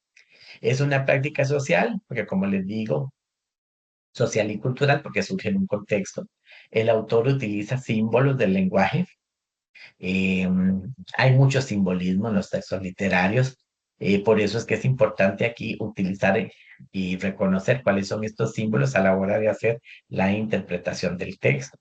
[SPEAKER 1] Es una práctica social, porque como les digo, social y cultural, porque surge en un contexto. El autor utiliza símbolos del lenguaje. eh, Hay mucho simbolismo en los textos literarios. Por eso es que es importante aquí utilizar y reconocer cuáles son estos símbolos a la hora de hacer la interpretación del texto.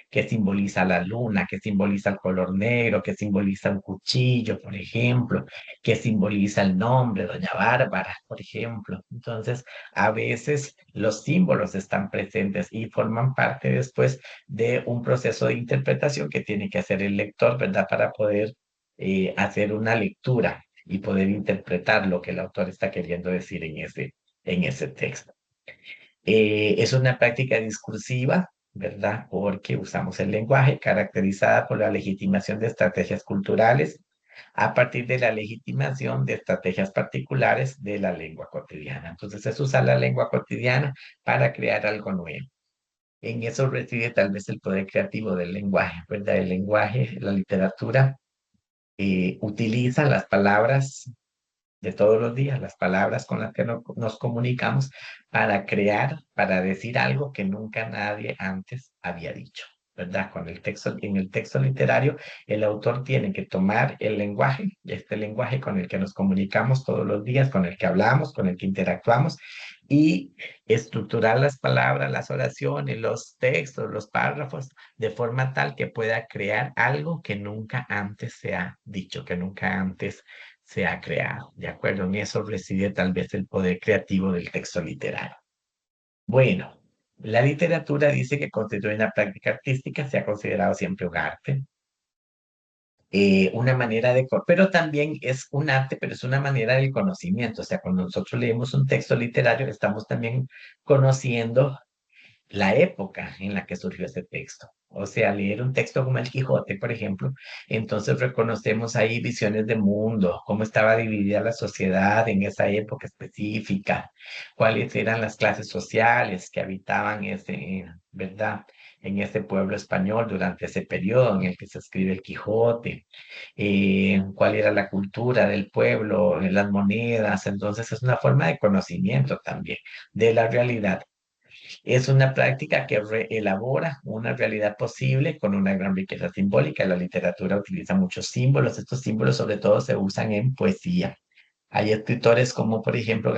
[SPEAKER 1] ¿Qué simboliza la luna? ¿Qué simboliza el color negro? ¿Qué simboliza un cuchillo, por ejemplo? ¿Qué simboliza el nombre, Doña Bárbara, por ejemplo? Entonces, a veces los símbolos están presentes y forman parte después de un proceso de interpretación que tiene que hacer el lector, ¿verdad? Para poder hacer una lectura y poder interpretar lo que el autor está queriendo decir en ese texto. Es una práctica discursiva, ¿verdad? Porque usamos el lenguaje caracterizada por la legitimación de estrategias culturales a partir de la legitimación de estrategias particulares de la lengua cotidiana. Entonces, es usar la lengua cotidiana para crear algo nuevo. En eso reside tal vez el poder creativo del lenguaje, ¿verdad? El lenguaje, la literatura, utiliza las palabras de todos los días, las palabras con las que nos comunicamos para crear, para decir algo que nunca nadie antes había dicho, ¿verdad? En el texto literario, el autor tiene que tomar el lenguaje, este lenguaje con el que nos comunicamos todos los días, con el que hablamos, con el que interactuamos, y estructurar las palabras, las oraciones, los textos, los párrafos, de forma tal que pueda crear algo que nunca antes se ha dicho, que nunca antes se ha creado. ¿De acuerdo? En eso reside tal vez el poder creativo del texto literario. Bueno, la literatura dice que constituye una práctica artística, se ha considerado siempre un arte, una manera pero también es un arte, pero es una manera del conocimiento. O sea, cuando nosotros leemos un texto literario, estamos también conociendo la época en la que surgió ese texto. O sea, leer un texto como El Quijote, por ejemplo, entonces reconocemos ahí visiones de mundo, cómo estaba dividida la sociedad en esa época específica, cuáles eran las clases sociales que habitaban ¿verdad? En ese pueblo español durante ese periodo en el que se escribe El Quijote, cuál era la cultura del pueblo, las monedas. Entonces es una forma de conocimiento también de la realidad. Es una práctica que elabora una realidad posible con una gran riqueza simbólica. La literatura utiliza muchos símbolos. Estos símbolos sobre todo se usan en poesía Hay escritores como, por ejemplo,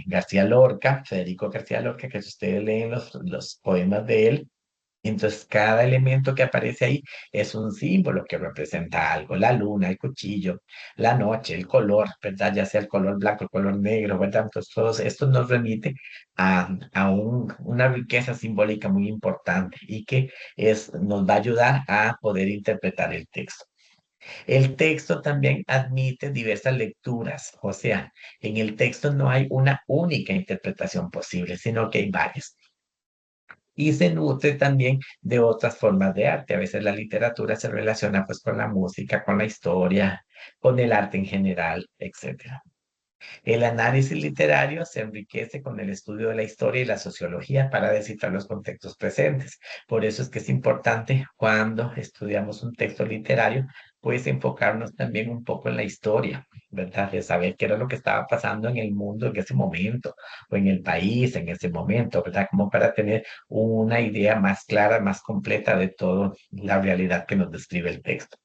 [SPEAKER 1] García Lorca, Federico García Lorca, que si ustedes leen los poemas de él, entonces, cada elemento que aparece ahí es un símbolo que representa algo. La luna, el cuchillo, la noche, el color, ¿verdad? Ya sea el color blanco, el color negro, ¿verdad? Entonces, todo esto nos remite una riqueza simbólica muy importante y que nos va a ayudar a poder interpretar el texto. El texto también admite diversas lecturas, o sea, en el texto no hay una única interpretación posible, sino que hay varias y se nutre también de otras formas de arte. A veces la literatura se relaciona pues con la música, con la historia, con el arte en general, etcétera. El análisis literario se enriquece con el estudio de la historia y la sociología para descifrar los contextos presentes. Por eso es que es importante cuando estudiamos un texto literario, pues enfocarnos también un poco en la historia, ¿verdad? De saber qué era lo que estaba pasando en el mundo en ese momento o en el país en ese momento, ¿verdad? Como para tener una idea más clara, más completa de toda la realidad que nos describe el texto.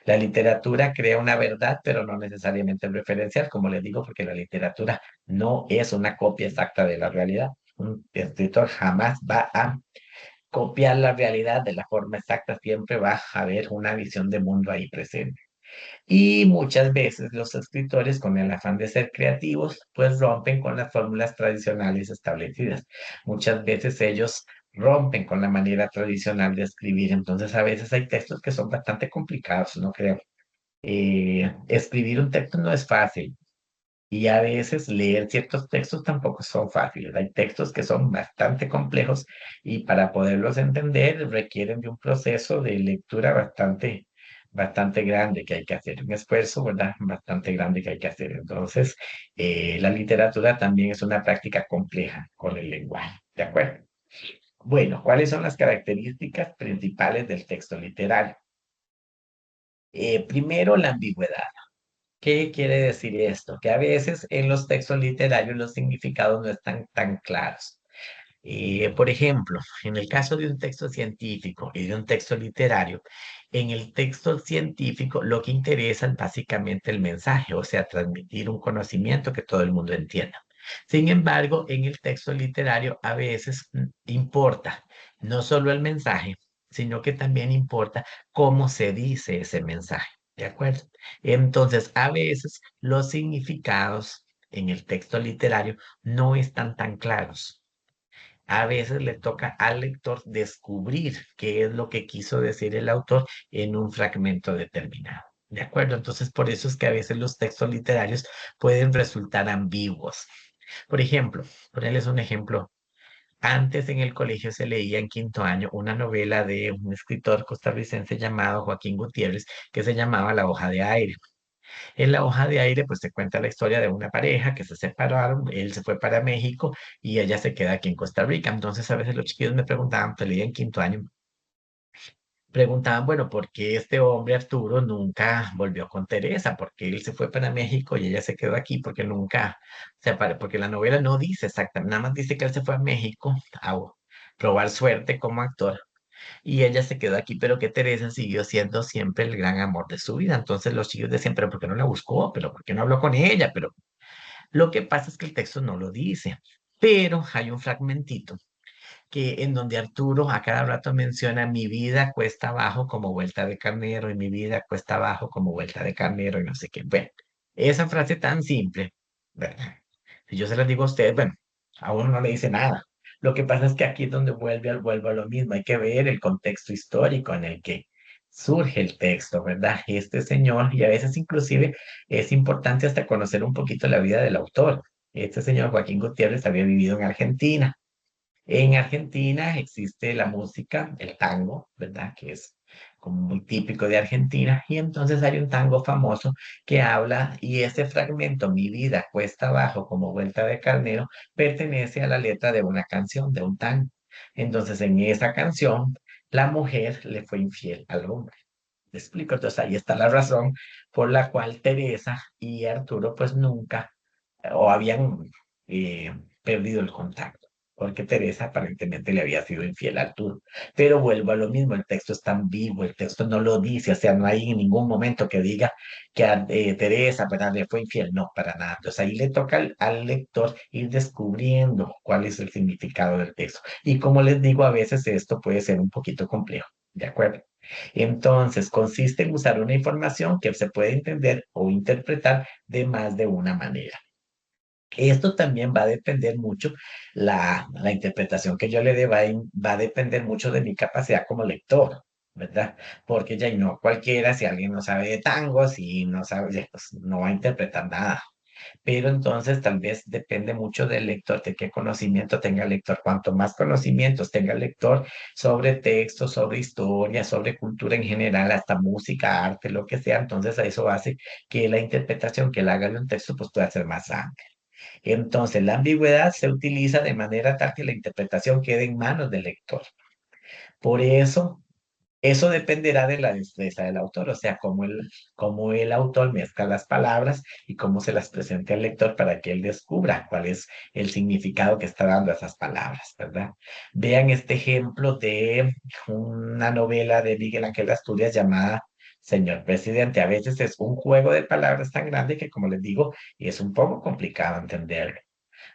[SPEAKER 1] La literatura crea una verdad, pero no necesariamente referencial, como les digo, porque la literatura no es una copia exacta de la realidad. Un escritor jamás va a copiar la realidad de la forma exacta, siempre va a haber una visión de mundo ahí presente. Y muchas veces los escritores, con el afán de ser creativos, pues rompen con las fórmulas tradicionales establecidas. Muchas veces ellos rompen con la manera tradicional de escribir, entonces a veces hay textos que son bastante complicados, ¿no creo? Escribir un texto no es fácil y a veces leer ciertos textos tampoco son fáciles. Hay textos que son bastante complejos y para poderlos entender requieren de un proceso de lectura bastante grande que hay que hacer, un esfuerzo, ¿verdad? Bastante grande que hay que hacer. Entonces, la literatura también es una práctica compleja con el lenguaje, ¿de acuerdo? Bueno, ¿cuáles son las características principales del texto literario? Primero, la ambigüedad. ¿Qué quiere decir esto? Que a veces en los textos literarios los significados no están tan claros. Por ejemplo, en el caso de un texto científico y de un texto literario, en el texto científico lo que interesa es básicamente el mensaje, o sea, transmitir un conocimiento que todo el mundo entienda. Sin embargo, en el texto literario a veces importa no solo el mensaje, sino que también importa cómo se dice ese mensaje. ¿De acuerdo? Entonces, a veces los significados en el texto literario no están tan claros. A veces le toca al lector descubrir qué es lo que quiso decir el autor en un fragmento determinado. ¿De acuerdo? Entonces, por eso es que a veces los textos literarios pueden resultar ambiguos. Por ejemplo, ponerles un ejemplo. Antes en el colegio se leía en quinto año una novela de un escritor costarricense llamado Joaquín Gutiérrez que se llamaba La hoja de aire. En la hoja de aire, pues se cuenta la historia de una pareja que se separaron, él se fue para México y ella se queda aquí en Costa Rica. Entonces a veces los chiquillos me preguntaban, pues leía en quinto año, preguntaban, bueno, ¿por qué este hombre Arturo nunca volvió con Teresa? Porque él se fue para México y ella se quedó aquí, porque nunca se separó, porque la novela no dice exactamente, nada más dice que él se fue a México a probar suerte como actor y ella se quedó aquí, pero que Teresa siguió siendo siempre el gran amor de su vida. Entonces los chicos decían, pero ¿por qué no la buscó? ¿Pero por qué no habló con ella? Pero lo que pasa es que el texto no lo dice, pero hay un fragmentito que en donde Arturo a cada rato menciona mi vida cuesta abajo como vuelta de carnero y mi vida cuesta abajo como vuelta de carnero y no sé qué. Bueno, esa frase tan simple, ¿verdad? Si yo se las digo a ustedes, bueno, a uno no le dice nada. Lo que pasa es que aquí es donde vuelvo a lo mismo. Hay que ver el contexto histórico en el que surge el texto, ¿verdad? Este señor, y a veces inclusive es importante hasta conocer un poquito la vida del autor. Este señor Joaquín Gutiérrez había vivido en Argentina. En Argentina existe la música, el tango, ¿verdad? Que es como muy típico de Argentina. Y entonces hay un tango famoso que habla, y ese fragmento, Mi vida cuesta abajo como vuelta de carnero, pertenece a la letra de una canción, de un tango. Entonces en esa canción, la mujer le fue infiel al hombre. ¿Me explico? Entonces ahí está la razón por la cual Teresa y Arturo pues nunca o habían perdido el contacto. porque Teresa aparentemente le había sido infiel a Arturo. Pero vuelvo a lo mismo, el texto es tan vivo, el texto no lo dice, o sea, no hay en ningún momento que diga que a Teresa, ¿verdad?, le fue infiel, no, para nada. Entonces ahí le toca al lector ir descubriendo cuál es el significado del texto. Y como les digo, a veces esto puede ser un poquito complejo, ¿de acuerdo? Entonces, consiste en usar una información que se puede entender o interpretar de más de una manera. Esto también va a depender mucho, la interpretación que yo le dé va a depender mucho de mi capacidad como lector, ¿verdad? Porque ya y no cualquiera, si alguien no sabe de tangos y no sabe, ya, pues no va a interpretar nada. Pero entonces tal vez depende mucho del lector, de qué conocimiento tenga el lector. Cuanto más conocimientos tenga el lector sobre texto, sobre historia, sobre cultura en general, hasta música, arte, lo que sea, entonces eso hace que la interpretación que él haga de un texto pues pueda ser más amplia. Entonces, la ambigüedad se utiliza de manera tal que la interpretación quede en manos del lector. Por eso dependerá de la destreza del autor, o sea, cómo el autor mezcla las palabras y cómo se las presenta al lector para que él descubra cuál es el significado que está dando a esas palabras, ¿verdad? Vean este ejemplo de una novela de Miguel Ángel Asturias llamada Señor Presidente. A veces es un juego de palabras tan grande que, como les digo, es un poco complicado entender.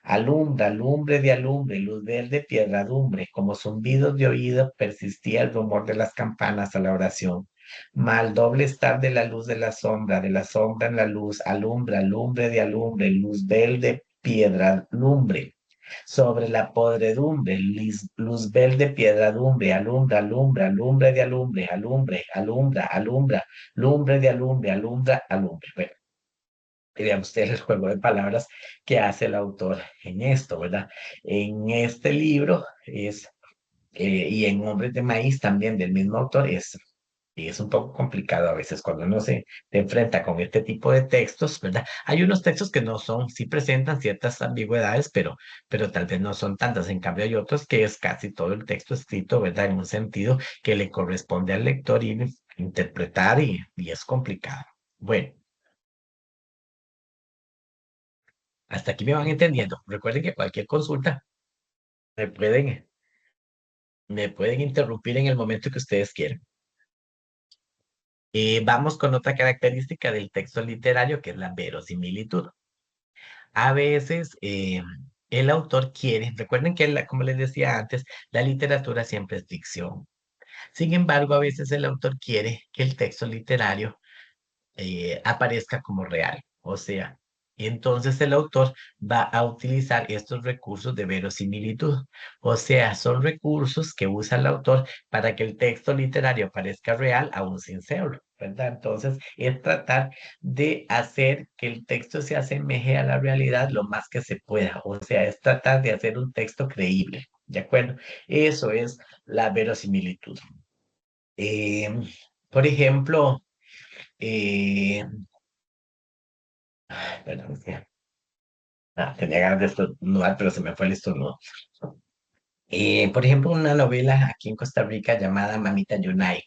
[SPEAKER 1] Alumbra, lumbre de alumbre, luz verde, piedradumbre, como zumbidos de oído persistía el rumor de las campanas a la oración. Mal doble estar de la sombra en la luz, alumbra, lumbre de alumbre, luz verde, piedra, lumbre. Sobre la podredumbre, luz verde, piedradumbre, alumbra, alumbra, lumbre de alumbre, alumbre, alumbra, alumbra, lumbre de alumbre, alumbra, alumbre. Bueno, y vean ustedes el juego de palabras que hace el autor en esto, ¿verdad? En este libro y en Hombres de Maíz también del mismo autor y es un poco complicado a veces cuando uno se enfrenta con este tipo de textos, ¿verdad? Hay unos textos que no son, sí presentan ciertas ambigüedades, pero tal vez no son tantas. En cambio, hay otros que es casi todo el texto escrito, ¿verdad? En un sentido que le corresponde al lector interpretar y es complicado. Bueno. Hasta aquí me van entendiendo. Recuerden que cualquier consulta me pueden, me pueden interrumpir en el momento que ustedes quieran. Vamos con otra característica del texto literario, que es la verosimilitud. A veces el autor quiere, recuerden que, como les decía antes, la literatura siempre es ficción. Sin embargo, a veces el autor quiere que el texto literario aparezca como real. O sea, entonces el autor va a utilizar estos recursos de verosimilitud. O sea, son recursos que usa el autor para que el texto literario parezca real aún sin serlo, ¿verdad? Entonces, es tratar de hacer que el texto se asemeje a la realidad lo más que se pueda. O sea, es tratar de hacer un texto creíble, ¿de acuerdo? Eso es la verosimilitud. Em, por ejemplo, eh, perdón, es que tenía ganas de estornudar, pero se me fue el estornudo. Por ejemplo, una novela aquí en Costa Rica llamada Mamita Yunay.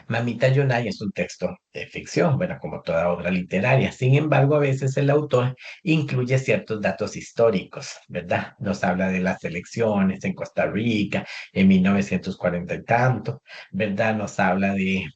[SPEAKER 1] Mamita Yunay es un texto de ficción, bueno, como toda obra literaria. Sin embargo, a veces el autor incluye ciertos datos históricos, ¿verdad? Nos habla de las elecciones en Costa Rica en 1940 y tanto, ¿verdad? Nos habla de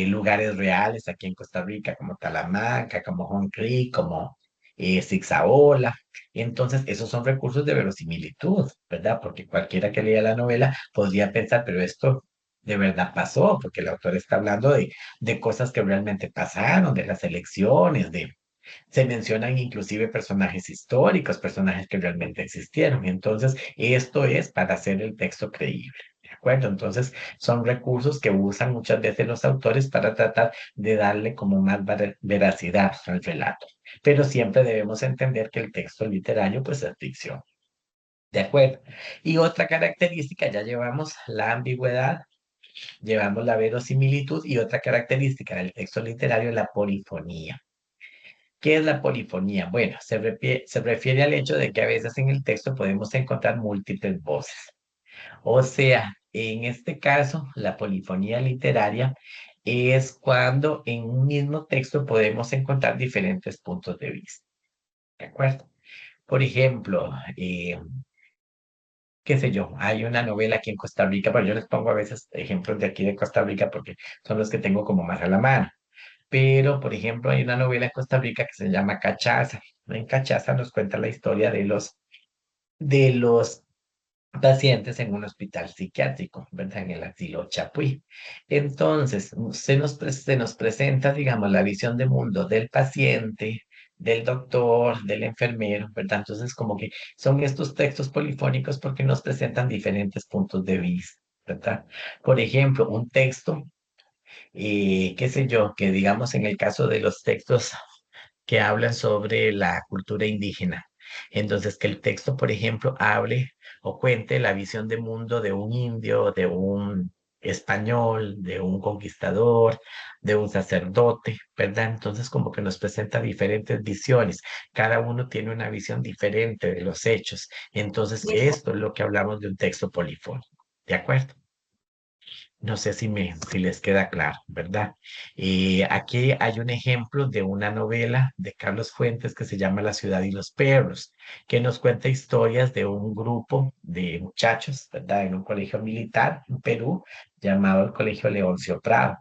[SPEAKER 1] lugares reales aquí en Costa Rica, como Talamanca, como John Creek, como Zigzaola. Entonces, esos son recursos de verosimilitud, ¿verdad? Porque cualquiera que lea la novela podría pensar, pero esto de verdad pasó, porque el autor está hablando de cosas que realmente pasaron, de las elecciones, se mencionan inclusive personajes históricos, personajes que realmente existieron. Entonces, esto es para hacer el texto creíble. ¿De acuerdo? Entonces, son recursos que usan muchas veces los autores para tratar de darle como más veracidad al relato. Pero siempre debemos entender que el texto literario, pues, es ficción. ¿De acuerdo? Y otra característica, ya llevamos la ambigüedad, llevamos la verosimilitud y otra característica del texto literario es la polifonía. ¿Qué es la polifonía? Bueno, se refiere al hecho de que a veces en el texto podemos encontrar múltiples voces. O sea, en este caso, la polifonía literaria es cuando en un mismo texto podemos encontrar diferentes puntos de vista. ¿De acuerdo? Por ejemplo, qué sé yo, hay una novela aquí en Costa Rica, pero yo les pongo a veces ejemplos de aquí de Costa Rica porque son los que tengo como más a la mano. Pero, por ejemplo, hay una novela en Costa Rica que se llama Cachaza. En Cachaza nos cuenta la historia de los pacientes en un hospital psiquiátrico, ¿verdad? En el asilo Chapuí. Entonces, se nos presenta, digamos, la visión de mundo del paciente, del doctor, del enfermero, ¿verdad? Entonces, como que son estos textos polifónicos porque nos presentan diferentes puntos de vista, ¿verdad? Por ejemplo, un texto, qué sé yo, que digamos en el caso de los textos que hablan sobre la cultura indígena. Entonces, que el texto, por ejemplo, hable o cuente la visión de mundo de un indio, de un español, de un conquistador, de un sacerdote, ¿verdad? Entonces, como que nos presenta diferentes visiones. Cada uno tiene una visión diferente de los hechos. Entonces, esto es lo que hablamos de un texto polifónico. ¿De acuerdo? No sé si les queda claro, ¿verdad? Aquí hay un ejemplo de una novela de Carlos Fuentes que se llama La ciudad y los perros, que nos cuenta historias de un grupo de muchachos, ¿verdad? En un colegio militar en Perú llamado el Colegio Leoncio Prado.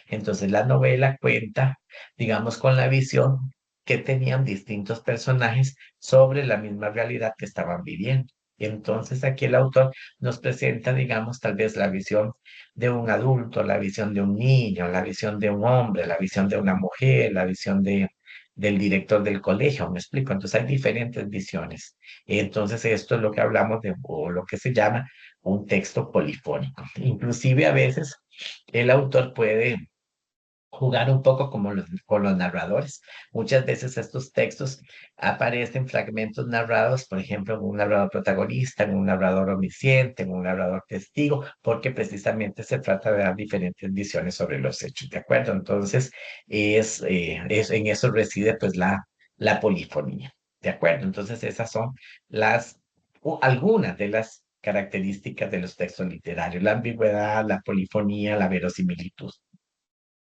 [SPEAKER 1] Entonces la novela cuenta, digamos, con la visión que tenían distintos personajes sobre la misma realidad que estaban viviendo. Entonces aquí el autor nos presenta, digamos, tal vez la visión de un adulto, la visión de un niño, la visión de un hombre, la visión de una mujer, la visión del director del colegio, ¿me explico? Entonces hay diferentes visiones. Entonces esto es lo que hablamos de, o lo que se llama un texto polifónico. Inclusive a veces el autor puede jugar un poco como con los narradores. Muchas veces estos textos aparecen fragmentos narrados, por ejemplo, en un narrador protagonista, en un narrador omnisciente, en un narrador testigo, porque precisamente se trata de dar diferentes visiones sobre los hechos, ¿de acuerdo? Entonces, en eso reside pues la polifonía, ¿de acuerdo? Entonces, esas son algunas de las características de los textos literarios, la ambigüedad, la polifonía, la verosimilitud.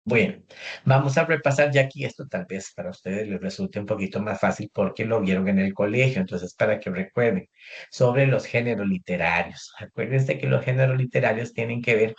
[SPEAKER 1] Bueno, vamos a repasar ya aquí esto tal vez para ustedes les resulte un poquito más fácil porque lo vieron en el colegio, entonces para que recuerden sobre los géneros literarios. Acuérdense que los géneros literarios tienen que ver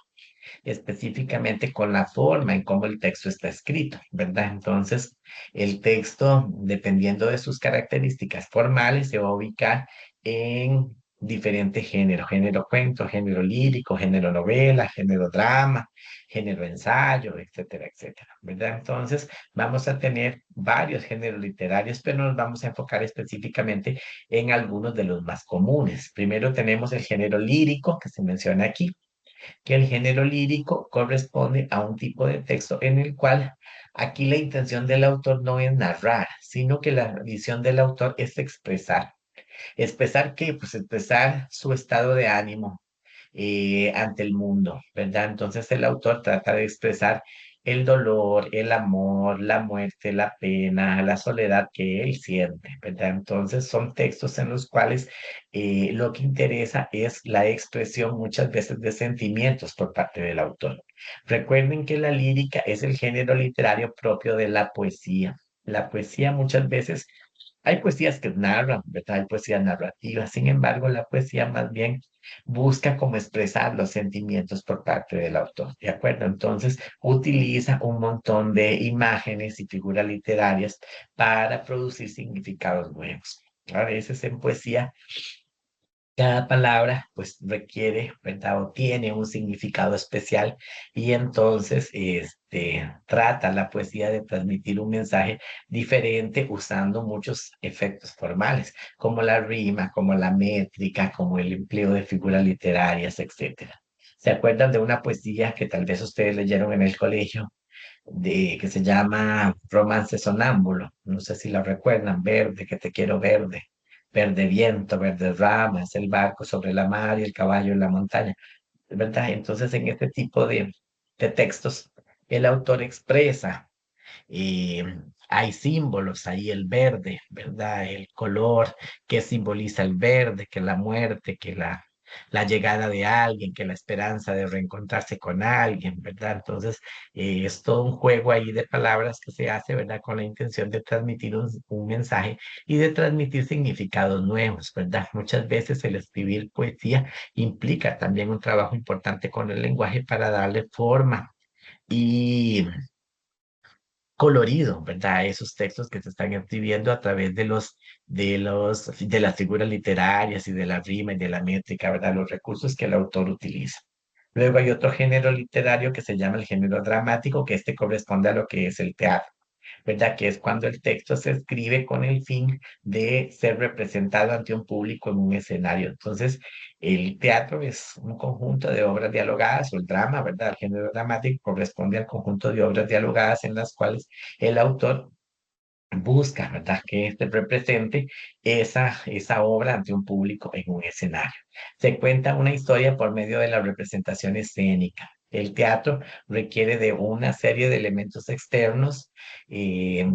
[SPEAKER 1] específicamente con la forma en cómo el texto está escrito, ¿verdad? Entonces, el texto, dependiendo de sus características formales, se va a ubicar en diferentes géneros, género cuento, género lírico, género novela, género drama, género ensayo, etcétera, etcétera, ¿verdad? Entonces, vamos a tener varios géneros literarios, pero nos vamos a enfocar específicamente en algunos de los más comunes. Primero tenemos el género lírico, que se menciona aquí, que el género lírico corresponde a un tipo de texto en el cual aquí la intención del autor no es narrar, sino que la visión del autor es expresar. ¿Expresar qué? Pues expresar su estado de ánimo, ante el mundo, ¿verdad? Entonces el autor trata de expresar el dolor, el amor, la muerte, la pena, la soledad que él siente, ¿verdad? Entonces son textos en los cuales lo que interesa es la expresión muchas veces de sentimientos por parte del autor. Recuerden que la lírica es el género literario propio de la poesía. La poesía muchas veces hay poesías que narran, ¿verdad? Hay poesías narrativas. Sin embargo, la poesía más bien busca como expresar los sentimientos por parte del autor, ¿de acuerdo? Entonces, utiliza un montón de imágenes y figuras literarias para producir significados nuevos. A veces en poesía cada palabra pues requiere, ¿verdad? O tiene un significado especial y entonces trata la poesía de transmitir un mensaje diferente usando muchos efectos formales, como la rima, como la métrica, como el empleo de figuras literarias, etcétera. ¿Se acuerdan de una poesía que tal vez ustedes leyeron en el colegio, que se llama Romance Sonámbulo? No sé si lo recuerdan, verde, que te quiero verde, verde viento, verde ramas, el barco sobre la mar y el caballo en la montaña, ¿verdad? Entonces, en este tipo de textos, el autor expresa, eh, hay símbolos ahí, el verde, ¿verdad? El color que simboliza el verde, que la muerte, que la llegada de alguien, que la esperanza de reencontrarse con alguien, ¿verdad? Entonces, es todo un juego ahí de palabras que se hace, ¿verdad? Con la intención de transmitir un mensaje y de transmitir significados nuevos, ¿verdad? Muchas veces el escribir poesía implica también un trabajo importante con el lenguaje para darle forma y colorido, ¿verdad? A esos textos que se están escribiendo a través de las figuras literarias y de la rima y de la métrica, ¿verdad? Los recursos que el autor utiliza. Luego hay otro género literario que se llama el género dramático, que este corresponde a lo que es el teatro. ¿Verdad? Que es cuando el texto se escribe con el fin de ser representado ante un público en un escenario. Entonces, el teatro es un conjunto de obras dialogadas, o el drama, ¿verdad? El género dramático corresponde al conjunto de obras dialogadas en las cuales el autor busca, ¿verdad? Que este represente esa obra ante un público en un escenario. Se cuenta una historia por medio de la representación escénica. El teatro requiere de una serie de elementos externos eh,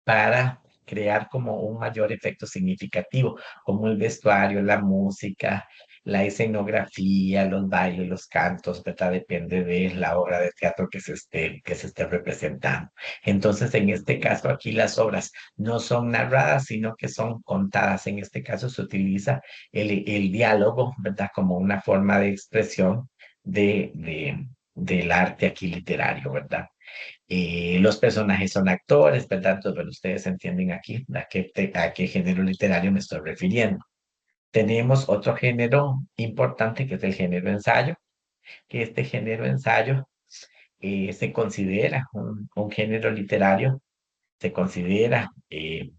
[SPEAKER 1] para crear como un mayor efecto significativo, como el vestuario, la música, la escenografía, los bailes, los cantos, ¿verdad? Depende de la obra de teatro que se esté representando. Entonces, en este caso, aquí las obras no son narradas, sino que son contadas. En este caso se utiliza el diálogo, ¿verdad? Como una forma de expresión del arte aquí literario, ¿verdad? Los personajes son actores, ¿verdad? Entonces, bueno, ustedes entienden aquí a qué género literario me estoy refiriendo. Tenemos otro género importante que es el género ensayo, que este género ensayo se considera un género literario, se considera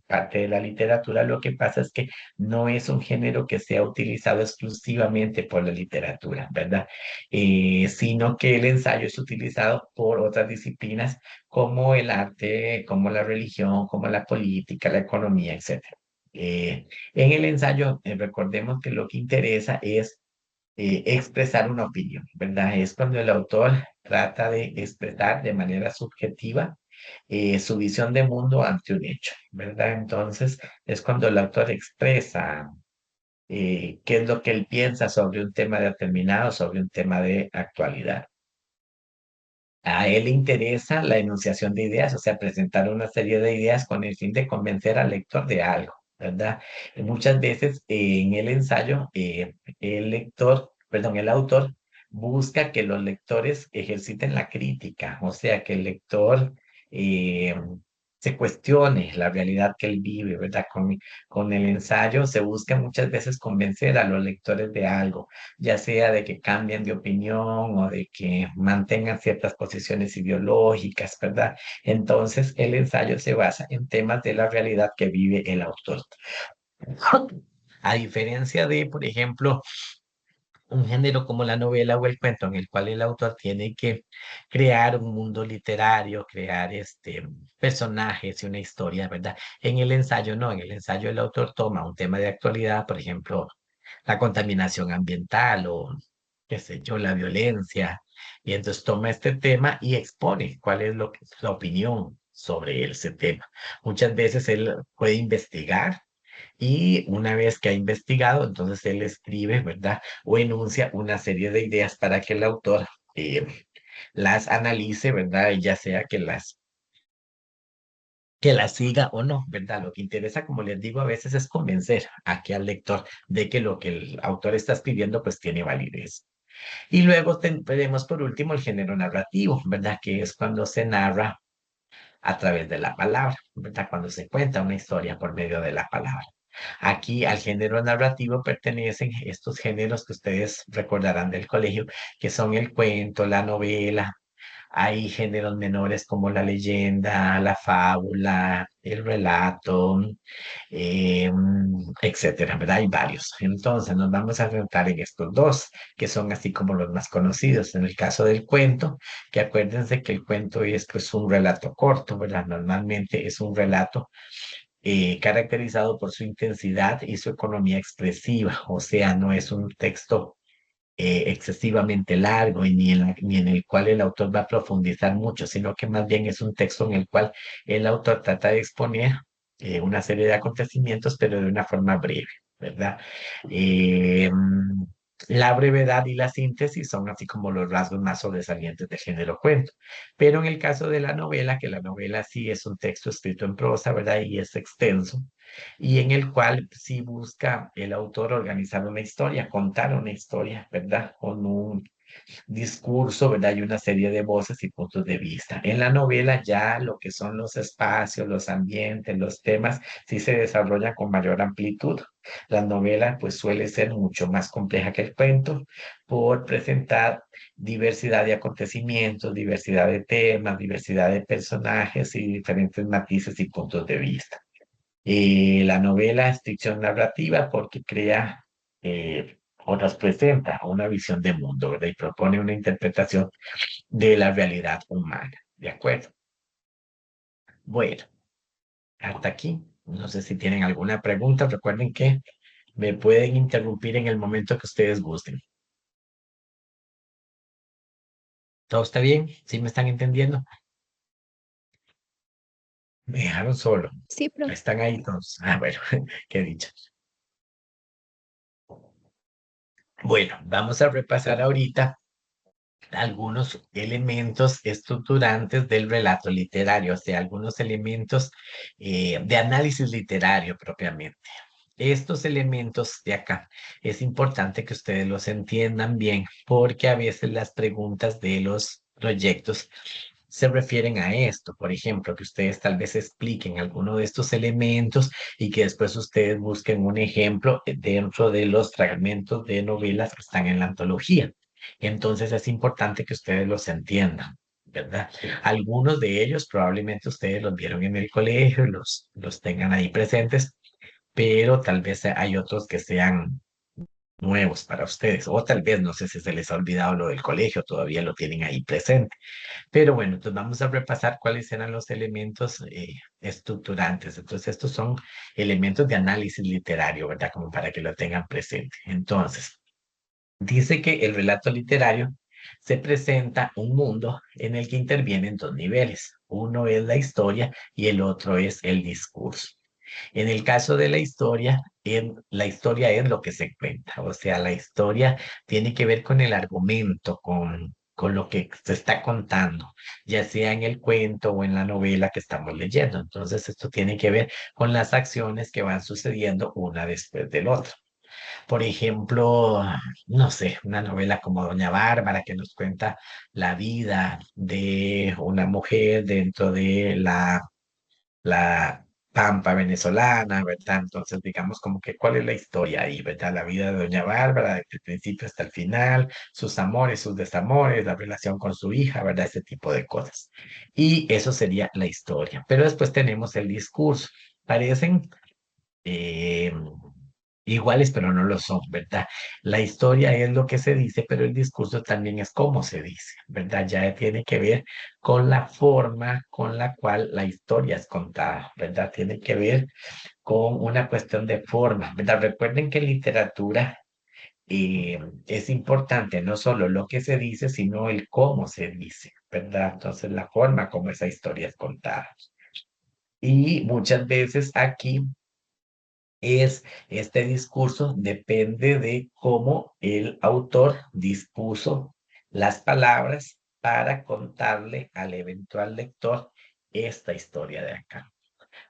[SPEAKER 1] parte de la literatura. Lo que pasa es que no es un género que sea utilizado exclusivamente por la literatura, ¿verdad? Sino que el ensayo es utilizado por otras disciplinas como el arte, como la religión, como la política, la economía, etcétera. En el ensayo, recordemos que lo que interesa es expresar una opinión, ¿verdad? Es cuando el autor trata de expresar de manera subjetiva su visión de mundo ante un hecho, ¿verdad? Entonces, es cuando el autor expresa qué es lo que él piensa sobre un tema determinado, sobre un tema de actualidad. A él le interesa la enunciación de ideas, o sea, presentar una serie de ideas con el fin de convencer al lector de algo, ¿verdad? Y muchas veces en el ensayo, el lector, perdón, el autor busca que los lectores ejerciten la crítica, o sea, que el lector eh, se cuestione la realidad que él vive, ¿verdad? Con el ensayo se busca muchas veces convencer a los lectores de algo, ya sea de que cambien de opinión o de que mantengan ciertas posiciones ideológicas, ¿verdad? Entonces, el ensayo se basa en temas de la realidad que vive el autor. A diferencia de, por ejemplo, un género como la novela o el cuento, en el cual el autor tiene que crear un mundo literario, crear personajes y una historia, ¿verdad? En el ensayo no, en el ensayo el autor toma un tema de actualidad, por ejemplo, la contaminación ambiental o, qué sé yo, la violencia, y entonces toma este tema y expone cuál es lo que, su opinión sobre ese tema. Muchas veces él puede investigar y una vez que ha investigado, entonces él escribe, ¿verdad? O enuncia una serie de ideas para que el autor eh, las analice, ¿verdad? Y ya sea que las siga o no, ¿verdad? Lo que interesa, como les digo, a veces es convencer aquí al lector de que lo que el autor está escribiendo pues tiene validez. Y luego tenemos por último el género narrativo, ¿verdad? Que es cuando se narra a través de la palabra, ¿verdad? Cuando se cuenta una historia por medio de la palabra. Aquí al género narrativo pertenecen estos géneros que ustedes recordarán del colegio, que son el cuento, la novela. Hay géneros menores como la leyenda, la fábula, el relato, eh, etcétera, ¿verdad? Hay varios. Entonces nos vamos a centrar en estos dos, que son así como los más conocidos. En el caso del cuento, que acuérdense que el cuento es pues un relato corto, ¿verdad? Normalmente es un relato caracterizado por su intensidad y su economía expresiva, o sea, no es un texto excesivamente largo y ni en el cual el autor va a profundizar mucho, sino que más bien es un texto en el cual el autor trata de exponer una serie de acontecimientos, pero de una forma breve, ¿verdad? La brevedad y la síntesis son así como los rasgos más sobresalientes del género cuento. Pero en el caso de la novela, que la novela sí es un texto escrito en prosa, ¿verdad? Y es extenso, y en el cual sí busca el autor organizar una historia, contar una historia, ¿verdad? Con un discurso, ¿verdad? Y una serie de voces y puntos de vista. En la novela ya lo que son los espacios, los ambientes, los temas, sí se desarrollan con mayor amplitud. La novela pues suele ser mucho más compleja que el cuento por presentar diversidad de acontecimientos, diversidad de temas, diversidad de personajes y diferentes matices y puntos de vista. La novela es ficción narrativa porque crea o nos presenta una visión de mundo, ¿verdad? Y propone una interpretación de la realidad humana, ¿de acuerdo? Bueno, hasta aquí. No sé si tienen alguna pregunta. Recuerden que me pueden interrumpir en el momento que ustedes gusten. ¿Todo está bien? ¿Sí me están entendiendo? Me dejaron solo.
[SPEAKER 2] Sí, profe.
[SPEAKER 1] Están ahí todos. Ah, bueno, qué dicho. Bueno, vamos a repasar ahorita algunos elementos estructurantes del relato literario, o sea, algunos elementos de análisis literario propiamente. Estos elementos de acá es importante que ustedes los entiendan bien porque a veces las preguntas de los proyectos se refieren a esto. Por ejemplo, que ustedes tal vez expliquen alguno de estos elementos y que después ustedes busquen un ejemplo dentro de los fragmentos de novelas que están en la antología. Entonces es importante que ustedes los entiendan, ¿verdad? Algunos de ellos probablemente ustedes los vieron en el colegio, los tengan ahí presentes, pero tal vez hay otros que sean nuevos para ustedes, o tal vez no sé si se les ha olvidado lo del colegio, todavía lo tienen ahí presente. Pero bueno, entonces vamos a repasar cuáles eran los elementos estructurantes. Entonces, estos son elementos de análisis literario, ¿verdad? Como para que lo tengan presente. Entonces, dice que el relato literario se presenta un mundo en el que intervienen dos niveles. Uno es la historia y el otro es el discurso. En el caso de la historia es lo que se cuenta, o sea, la historia tiene que ver con el argumento, con lo que se está contando, ya sea en el cuento o en la novela que estamos leyendo. Entonces, esto tiene que ver con las acciones que van sucediendo una después del otro. Por ejemplo, no sé, una novela como Doña Bárbara que nos cuenta la vida de una mujer dentro de la pampa venezolana, ¿verdad? Entonces, digamos como que cuál es la historia ahí, ¿verdad? La vida de Doña Bárbara, desde el principio hasta el final, sus amores, sus desamores, la relación con su hija, ¿verdad? Ese tipo de cosas. Y eso sería la historia. Pero después tenemos el discurso. Parecen eh, iguales, pero no lo son, ¿verdad? La historia es lo que se dice, pero el discurso también es cómo se dice, ¿verdad? Ya tiene que ver con la forma con la cual la historia es contada, ¿verdad? Tiene que ver con una cuestión de forma, ¿verdad? Recuerden que en literatura es importante no solo lo que se dice, sino el cómo se dice, ¿verdad? Entonces, la forma como esa historia es contada. Y muchas veces aquí este discurso depende de cómo el autor dispuso las palabras para contarle al eventual lector esta historia de acá.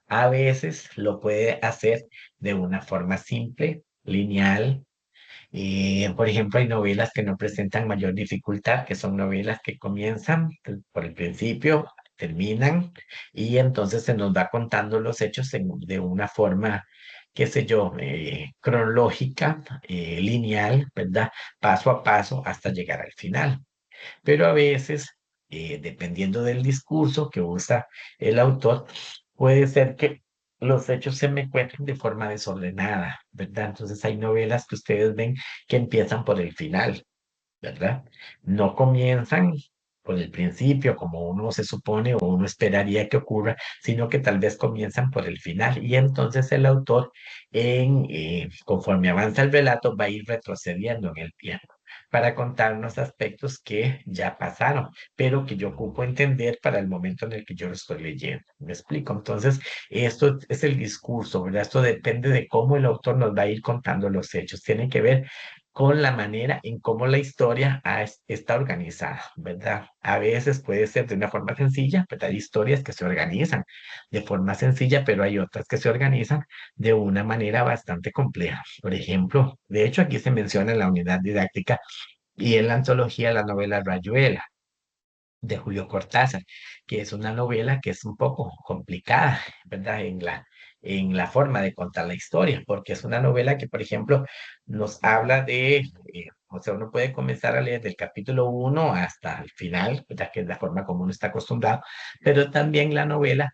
[SPEAKER 1] A veces lo puede hacer de una forma simple, lineal. Por ejemplo, hay novelas que no presentan mayor dificultad, que son novelas que comienzan por el principio, terminan y entonces se nos va contando los hechos de una forma, qué sé yo, cronológica, lineal, ¿verdad? Paso a paso hasta llegar al final. Pero a veces, dependiendo del discurso que usa el autor, puede ser que los hechos se me cuenten de forma desordenada, ¿verdad? Entonces hay novelas que ustedes ven que empiezan por el final, ¿verdad? No comienzan por el principio, como uno se supone o uno esperaría que ocurra, sino que tal vez comienzan por el final. Y entonces el autor, conforme avanza el relato, va a ir retrocediendo en el tiempo para contarnos aspectos que ya pasaron, pero que yo ocupo entender para el momento en el que yo lo estoy leyendo. ¿Me explico? Entonces, esto es el discurso, ¿verdad? Esto depende de cómo el autor nos va a ir contando los hechos. Tiene que ver con la manera en cómo la historia está organizada, ¿verdad? A veces puede ser de una forma sencilla, pero hay historias que se organizan de forma sencilla, pero hay otras que se organizan de una manera bastante compleja. Por ejemplo, de hecho aquí se menciona en la unidad didáctica y en la antología la novela Rayuela de Julio Cortázar, que es una novela que es un poco complicada, ¿verdad? En la forma de contar la historia, porque es una novela que, por ejemplo, nos habla o sea, uno puede comenzar a leer del capítulo 1 hasta el final, ¿verdad? Que es la forma como uno está acostumbrado, pero también la novela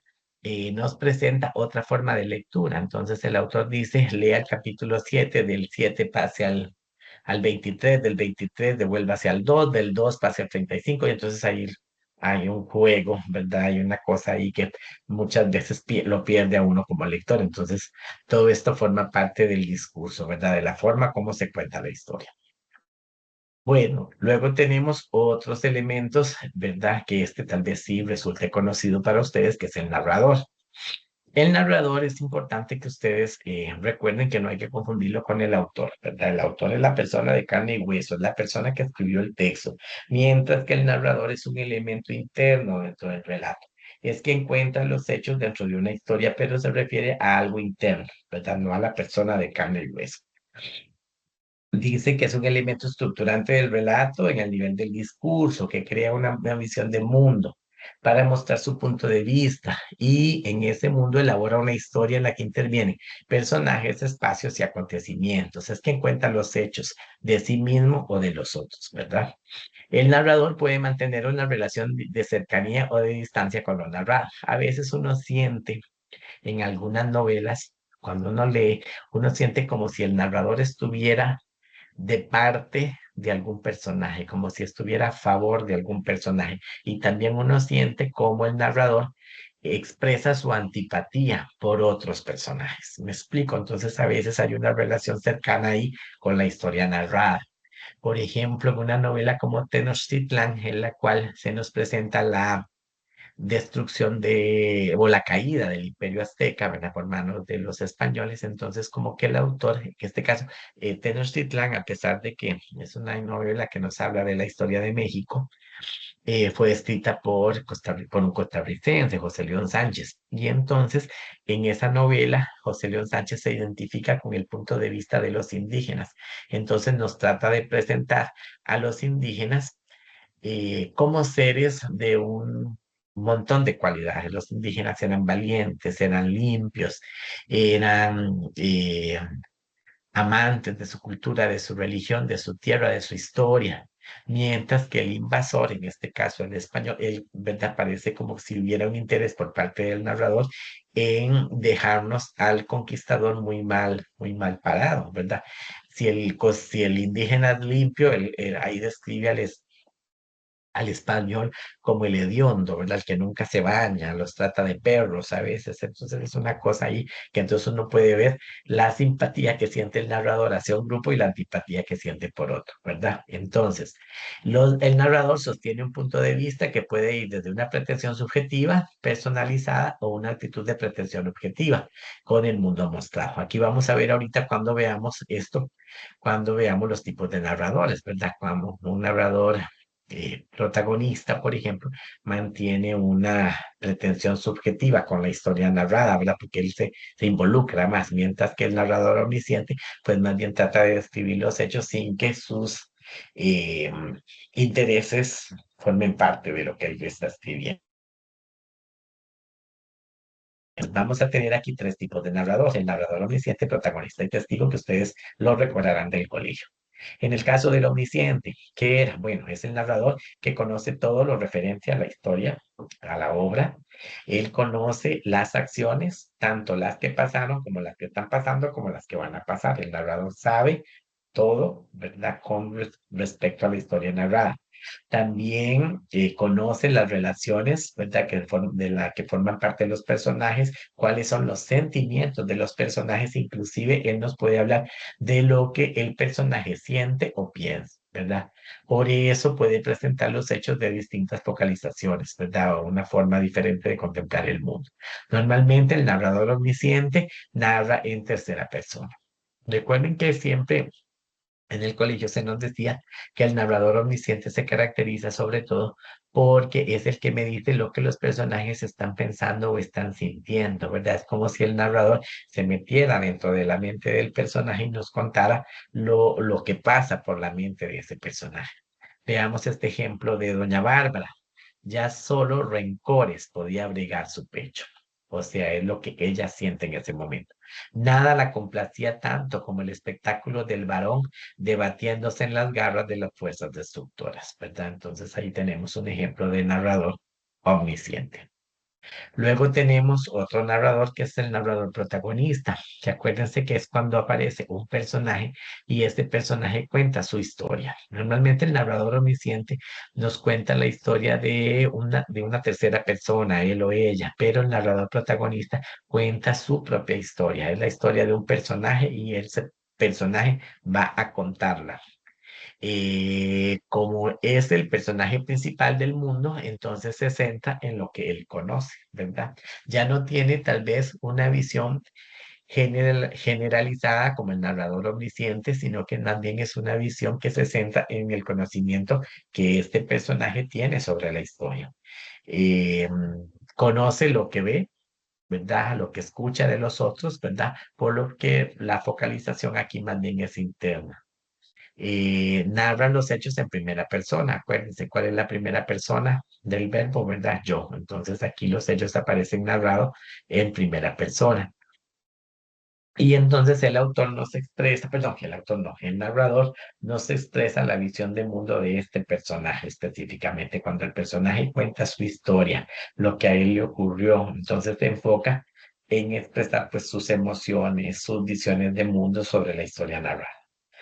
[SPEAKER 1] nos presenta otra forma de lectura. Entonces el autor dice, lea el capítulo 7, del 7 pase al 23, del 23 devuelva hacia el 2, del 2 pase al 35 y entonces ahí hay un juego, ¿verdad? Hay una cosa ahí que muchas veces lo pierde a uno como lector. Entonces, todo esto forma parte del discurso, ¿verdad? De la forma como se cuenta la historia. Bueno, luego tenemos otros elementos, ¿verdad? Que este tal vez sí resulte conocido para ustedes, que es el narrador. El narrador es importante que ustedes recuerden que no hay que confundirlo con el autor, ¿verdad? El autor es la persona de carne y hueso, es la persona que escribió el texto, mientras que el narrador es un elemento interno dentro del relato. Es quien cuenta los hechos dentro de una historia, pero se refiere a algo interno, ¿verdad? No a la persona de carne y hueso. Dice que es un elemento estructurante del relato en el nivel del discurso, que crea una visión de mundo para mostrar su punto de vista y en ese mundo elabora una historia en la que intervienen personajes, espacios y acontecimientos. Es quien cuenta los hechos de sí mismo o de los otros, ¿verdad? El narrador puede mantener una relación de cercanía o de distancia con lo narrado. A veces uno siente en algunas novelas, cuando uno lee, uno siente como si el narrador estuviera de parte de algún personaje, como si estuviera a favor de algún personaje. Y también uno siente cómo el narrador expresa su antipatía por otros personajes. ¿Me explico? Entonces a veces hay una relación cercana ahí con la historia narrada. Por ejemplo, en una novela como Tenochtitlan, en la cual se nos presenta la destrucción o la caída del Imperio Azteca, ¿verdad? Por manos de los españoles. Entonces, como que el autor, en este caso, Tenochtitlan, a pesar de que es una novela que nos habla de la historia de México, fue escrita por un costarricense, José León Sánchez. Y entonces, en esa novela, José León Sánchez se identifica con el punto de vista de los indígenas. Entonces, nos trata de presentar a los indígenas como seres de un montón de cualidades. Los indígenas eran valientes, eran limpios, eran amantes de su cultura, de su religión, de su tierra, de su historia. Mientras que el invasor, en este caso el español, él, ¿verdad? Parece como si hubiera un interés por parte del narrador en dejarnos al conquistador muy mal parado, ¿verdad? Si el indígena es limpio, ahí describe al español como el hediondo, ¿verdad? El que nunca se baña, los trata de perros a veces. Entonces es una cosa ahí que entonces uno puede ver la simpatía que siente el narrador hacia un grupo y la antipatía que siente por otro, ¿verdad? Entonces, el narrador sostiene un punto de vista que puede ir desde una pretensión subjetiva, personalizada o una actitud de pretensión objetiva con el mundo mostrado. Aquí vamos a ver ahorita cuando veamos esto, cuando veamos los tipos de narradores, ¿verdad? Cuando un narrador protagonista, por ejemplo, mantiene una pretensión subjetiva con la historia narrada, ¿verdad? Porque él se involucra más, mientras que el narrador omnisciente, pues más bien trata de describir los hechos sin que sus eh, intereses formen parte de lo que él está escribiendo. Vamos a tener aquí tres tipos de narradores: el narrador omnisciente, protagonista y testigo, que ustedes lo recordarán del colegio. En el caso del omnisciente, ¿qué era? Bueno, es el narrador que conoce todo lo referente a la historia, a la obra. Él conoce las acciones, tanto las que pasaron como las que están pasando, como las que van a pasar. El narrador sabe todo, ¿verdad? Con respecto a la historia narrada. También conoce las relaciones, ¿verdad? De la que forman parte de los personajes, cuáles son los sentimientos de los personajes, inclusive él nos puede hablar de lo que el personaje siente o piensa, ¿verdad? Por eso puede presentar los hechos de distintas focalizaciones, ¿verdad? O una forma diferente de contemplar el mundo. Normalmente el narrador omnisciente narra en tercera persona. Recuerden que siempre En el colegio se nos decía que el narrador omnisciente se caracteriza sobre todo porque es el que me dice lo que los personajes están pensando o están sintiendo, ¿verdad? Es como si el narrador se metiera dentro de la mente del personaje y nos contara lo que pasa por la mente de ese personaje. Veamos este ejemplo de Doña Bárbara. Ya solo rencores podía abrigar su pecho. O sea, es lo que ella siente en ese momento. Nada la complacía tanto como el espectáculo del varón debatiéndose en las garras de las fuerzas destructoras, ¿verdad? Entonces ahí tenemos un ejemplo de narrador omnisciente. Luego tenemos otro narrador que es el narrador protagonista, que acuérdense que es cuando aparece un personaje y este personaje cuenta su historia. Normalmente el narrador omnisciente nos cuenta la historia de una tercera persona, él o ella, pero el narrador protagonista cuenta su propia historia. Es la historia de un personaje y ese personaje va a contarla. Como es el personaje principal del mundo, entonces se centra en lo que él conoce, ¿verdad? Ya no tiene tal vez una visión generalizada como el narrador omnisciente, sino que más bien es una visión que se centra en el conocimiento que este personaje tiene sobre la historia. Eh, Conoce lo que ve, ¿verdad? Lo que escucha de los otros, ¿verdad? Por lo que la focalización aquí más bien es interna. Narran los hechos en primera persona. Acuérdense cuál es la primera persona del verbo, ¿verdad? Yo. Entonces aquí los hechos aparecen narrados en primera persona. Y entonces el autor nos expresa, perdón, el autor no, el narrador nos expresa la visión de mundo de este personaje específicamente. Cuando el personaje cuenta su historia, lo que a él le ocurrió, entonces se enfoca en expresar pues sus emociones, sus visiones de mundo sobre la historia narrada.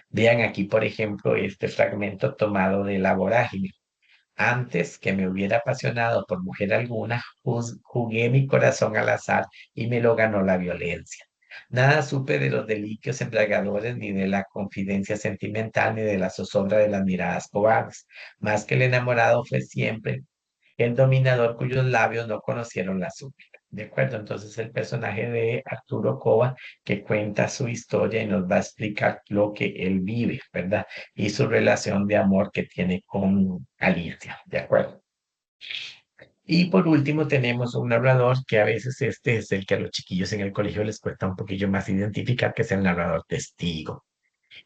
[SPEAKER 1] Vean aquí, por ejemplo, este fragmento tomado de La Vorágine. Antes que me hubiera apasionado por mujer alguna, jugué mi corazón al azar y me lo ganó la violencia. Nada supe de los delirios embriagadores, ni de la confidencia sentimental, ni de la zozobra de las miradas cobardes. Más que el enamorado fue siempre el dominador cuyos labios no conocieron la súplica. ¿De acuerdo? Entonces el personaje de Arturo Cova que cuenta su historia y nos va a explicar lo que él vive, ¿verdad? Y su relación de amor que tiene con Alicia, ¿de acuerdo? Y por último tenemos un narrador que a veces este es el que a los chiquillos en el colegio les cuesta un poquillo más identificar, que es el narrador testigo.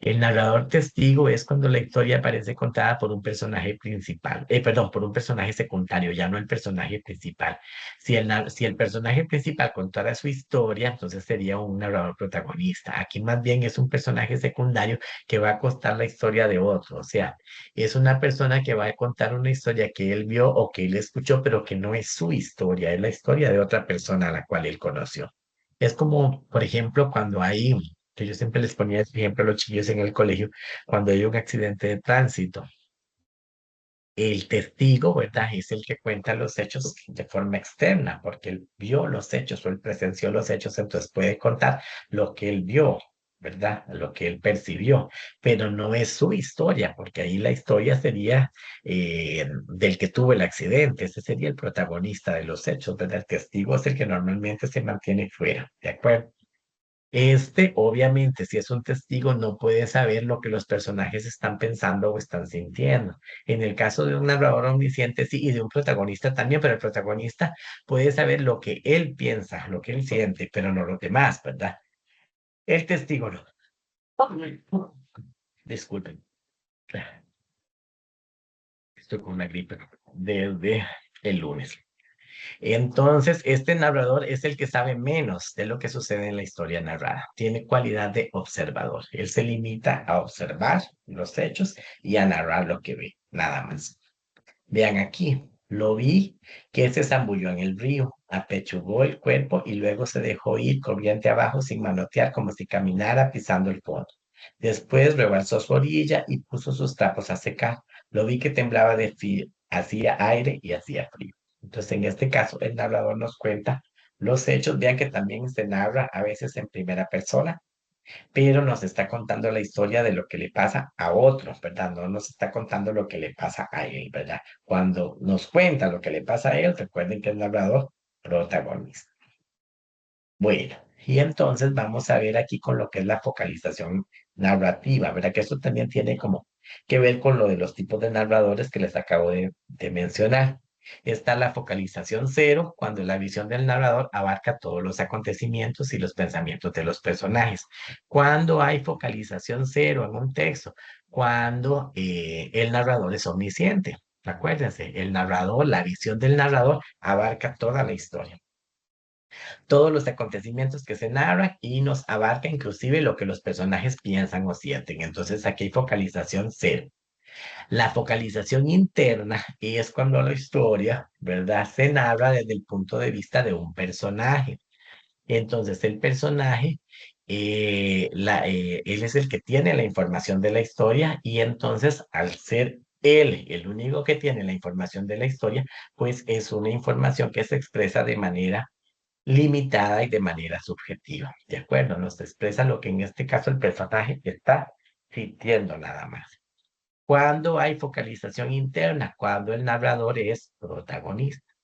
[SPEAKER 1] El narrador testigo es cuando la historia aparece contada por un personaje principal, perdón, por un personaje secundario, ya no el personaje principal. Si el personaje principal contara su historia, entonces sería un narrador protagonista. Aquí más bien es un personaje secundario que va a contar la historia de otro. O sea, es una persona que va a contar una historia que él vio o que él escuchó, pero que no es su historia, es la historia de otra persona a la cual él conoció. Es como, por ejemplo, cuando hay que yo siempre les ponía ese ejemplo a los chiquillos en el colegio, cuando hay un accidente de tránsito, el testigo, ¿verdad? Es el que cuenta los hechos de forma externa, porque él vio los hechos o él presenció los hechos, entonces puede contar lo que él vio, ¿verdad? Lo que él percibió, pero no es su historia, porque ahí la historia sería del que tuvo el accidente, ese sería el protagonista de los hechos, ¿verdad? El testigo es el que normalmente se mantiene fuera, ¿de acuerdo? Este, obviamente, si es un testigo, no puede saber lo que los personajes están pensando o están sintiendo. En el caso de un narrador omnisciente, sí, y de un protagonista también, pero el protagonista puede saber lo que él piensa, lo que él siente, pero no los demás, ¿verdad? El testigo no. Ay, disculpen, estoy con una gripe desde el lunes. Entonces, este narrador es el que sabe menos de lo que sucede en la historia narrada. Tiene cualidad de observador. Él se limita a observar los hechos y a narrar lo que ve, nada más. Vean aquí, lo vi que se zambulló en el río, apechugó el cuerpo y luego se dejó ir corriente abajo sin manotear como si caminara pisando el fondo. Después rebalsó su orilla y puso sus trapos a secar. Lo vi que temblaba de frío, hacía aire y hacía frío. Entonces, en este caso, el narrador nos cuenta los hechos. Vean que también se narra a veces en primera persona, pero nos está contando la historia de lo que le pasa a otros, ¿verdad? No nos está contando lo que le pasa a él, ¿verdad? Cuando nos cuenta lo que le pasa a él, recuerden que es narrador protagonista. Bueno. Y entonces vamos a ver aquí con lo que es la focalización narrativa, ¿verdad? Que eso también tiene como que ver con lo de los tipos de narradores que les acabo de mencionar. Está la focalización cero, cuando la visión del narrador abarca todos los acontecimientos y los pensamientos de los personajes. Cuando hay focalización cero en un texto, cuando el narrador es omnisciente. Acuérdense, el narrador, la visión del narrador abarca toda la historia, todos los acontecimientos que se narran y nos abarca inclusive lo que los personajes piensan o sienten. Entonces aquí hay focalización cero. La focalización interna es cuando la historia, ¿verdad? Se narra desde el punto de vista de un personaje. Entonces el personaje, él es el que tiene la información de la historia y entonces al ser él el único que tiene la información de la historia, pues es una información que se expresa de manera limitada y de manera subjetiva, ¿de acuerdo? Nos expresa lo que en este caso el personaje está sintiendo nada más. Cuando hay focalización interna, cuando el narrador es protagonista,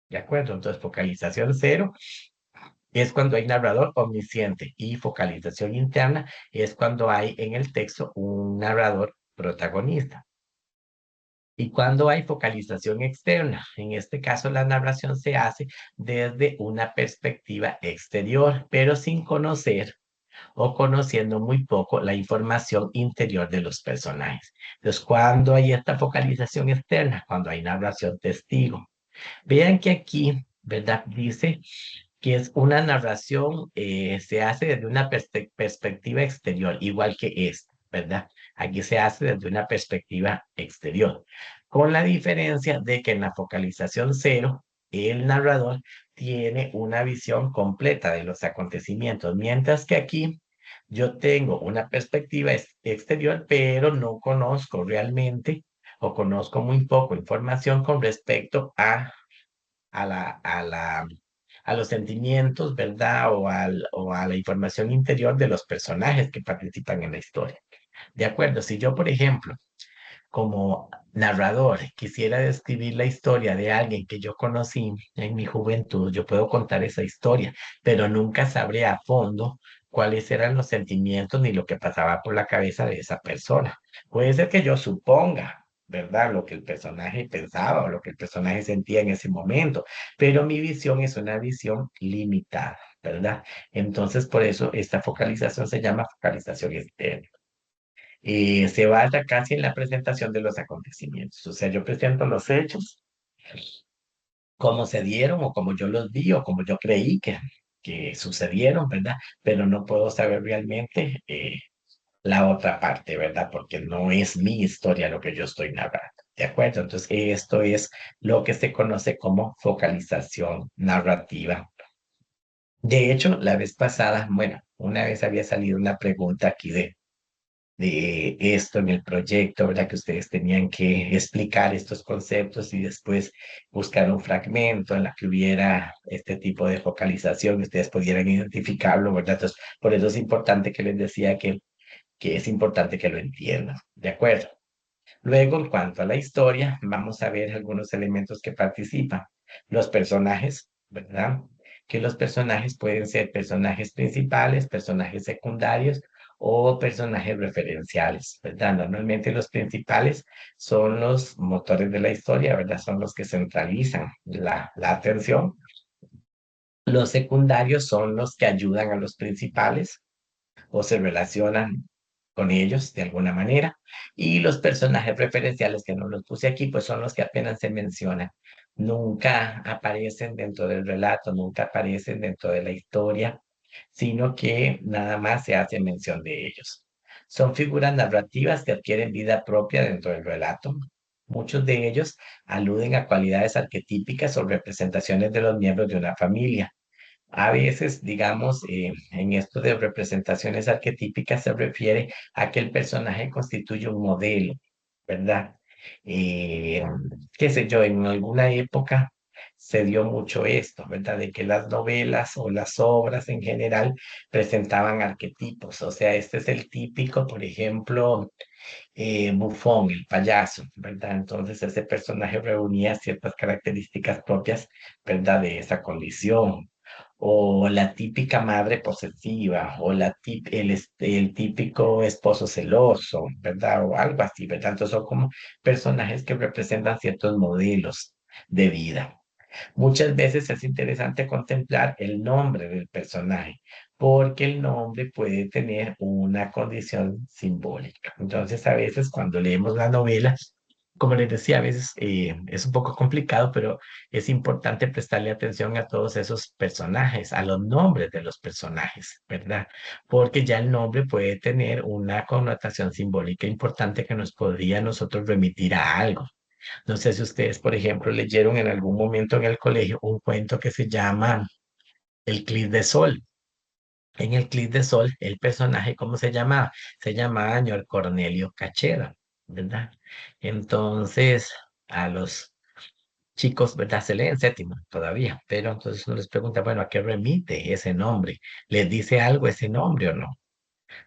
[SPEAKER 1] ¿de acuerdo? Entonces, focalización cero es cuando hay narrador omnisciente y focalización interna es cuando hay en el texto un narrador protagonista. Y cuando hay focalización externa, en este caso la narración se hace desde una perspectiva exterior, pero sin conocer o conociendo muy poco la información interior de los personajes. Entonces, cuando hay esta focalización externa, cuando hay narración testigo. Vean que aquí, ¿verdad? Dice que es una narración, se hace desde una perspectiva exterior, igual que esta, ¿verdad? Aquí se hace desde una perspectiva exterior, con la diferencia de que en la focalización cero, el narrador tiene una visión completa de los acontecimientos, mientras que aquí yo tengo una perspectiva exterior, pero no conozco realmente o conozco muy poco información con respecto a la, a la, a los sentimientos, ¿verdad? O a la información interior de los personajes que participan en la historia. De acuerdo, si yo, por ejemplo, como narrador quisiera describir la historia de alguien que yo conocí en mi juventud, yo puedo contar esa historia, pero nunca sabré a fondo cuáles eran los sentimientos ni lo que pasaba por la cabeza de esa persona. Puede ser que yo suponga, ¿verdad? Lo que el personaje pensaba o lo que el personaje sentía en ese momento, pero mi visión es una visión limitada, ¿verdad? Entonces, por eso esta focalización se llama focalización externa. Se basa casi en la presentación de los acontecimientos. O sea, yo presento los hechos, como se dieron o como yo los vi o como yo creí que sucedieron, ¿verdad? Pero no puedo saber realmente la otra parte, ¿verdad? Porque no es mi historia lo que yo estoy narrando. ¿De acuerdo? Entonces, esto es lo que se conoce como focalización narrativa. De hecho, la vez pasada, bueno, una vez había salido una pregunta aquí de esto en el proyecto, ¿verdad? Que ustedes tenían que explicar estos conceptos y después buscar un fragmento en la que hubiera este tipo de focalización y ustedes pudieran identificarlo, ¿verdad? Entonces, por eso es importante que les decía que es importante que lo entiendan, ¿de acuerdo? Luego, en cuanto a la historia, vamos a ver algunos elementos que participan. Los personajes, ¿verdad? Que los personajes pueden ser personajes principales, personajes secundarios o personajes referenciales, ¿verdad? Normalmente los principales son los motores de la historia, ¿verdad? Son los que centralizan la atención. Los secundarios son los que ayudan a los principales o se relacionan con ellos de alguna manera. Y los personajes referenciales que no los puse aquí, pues son los que apenas se mencionan. Nunca aparecen dentro del relato, nunca aparecen dentro de la historia, sino que nada más se hace mención de ellos. Son figuras narrativas que adquieren vida propia dentro del relato. Muchos de ellos aluden a cualidades arquetípicas o representaciones de los miembros de una familia. A veces, digamos, en esto de representaciones arquetípicas se refiere a que el personaje constituye un modelo, ¿verdad? Eh, Qué sé yo, en alguna época se dio mucho esto, ¿verdad? De que las novelas o las obras en general presentaban arquetipos, o sea, este es el típico, por ejemplo, Bufón, el payaso, ¿verdad? Entonces ese personaje reunía ciertas características propias, ¿verdad? De esa condición o la típica madre posesiva, o el típico esposo celoso, ¿verdad? O algo así, ¿verdad? Entonces son como personajes que representan ciertos modelos de vida. Muchas veces es interesante contemplar el nombre del personaje, porque el nombre puede tener una condición simbólica. Entonces, a veces cuando leemos la novela, como les decía, a veces es un poco complicado, pero es importante prestarle atención a todos esos personajes, a los nombres de los personajes, ¿verdad? Porque ya el nombre puede tener una connotación simbólica importante que nos podría a nosotros remitir a algo. No sé si ustedes, por ejemplo, leyeron en algún momento en el colegio un cuento que se llama El Clip de Sol. En el Clip de Sol, el personaje, ¿cómo se llamaba? Se llamaba señor Cornelio Cachera, ¿verdad? Entonces, a los chicos, ¿verdad? Se lee en séptimo todavía, pero entonces uno les pregunta, bueno, ¿a qué remite ese nombre? ¿Les dice algo ese nombre o no?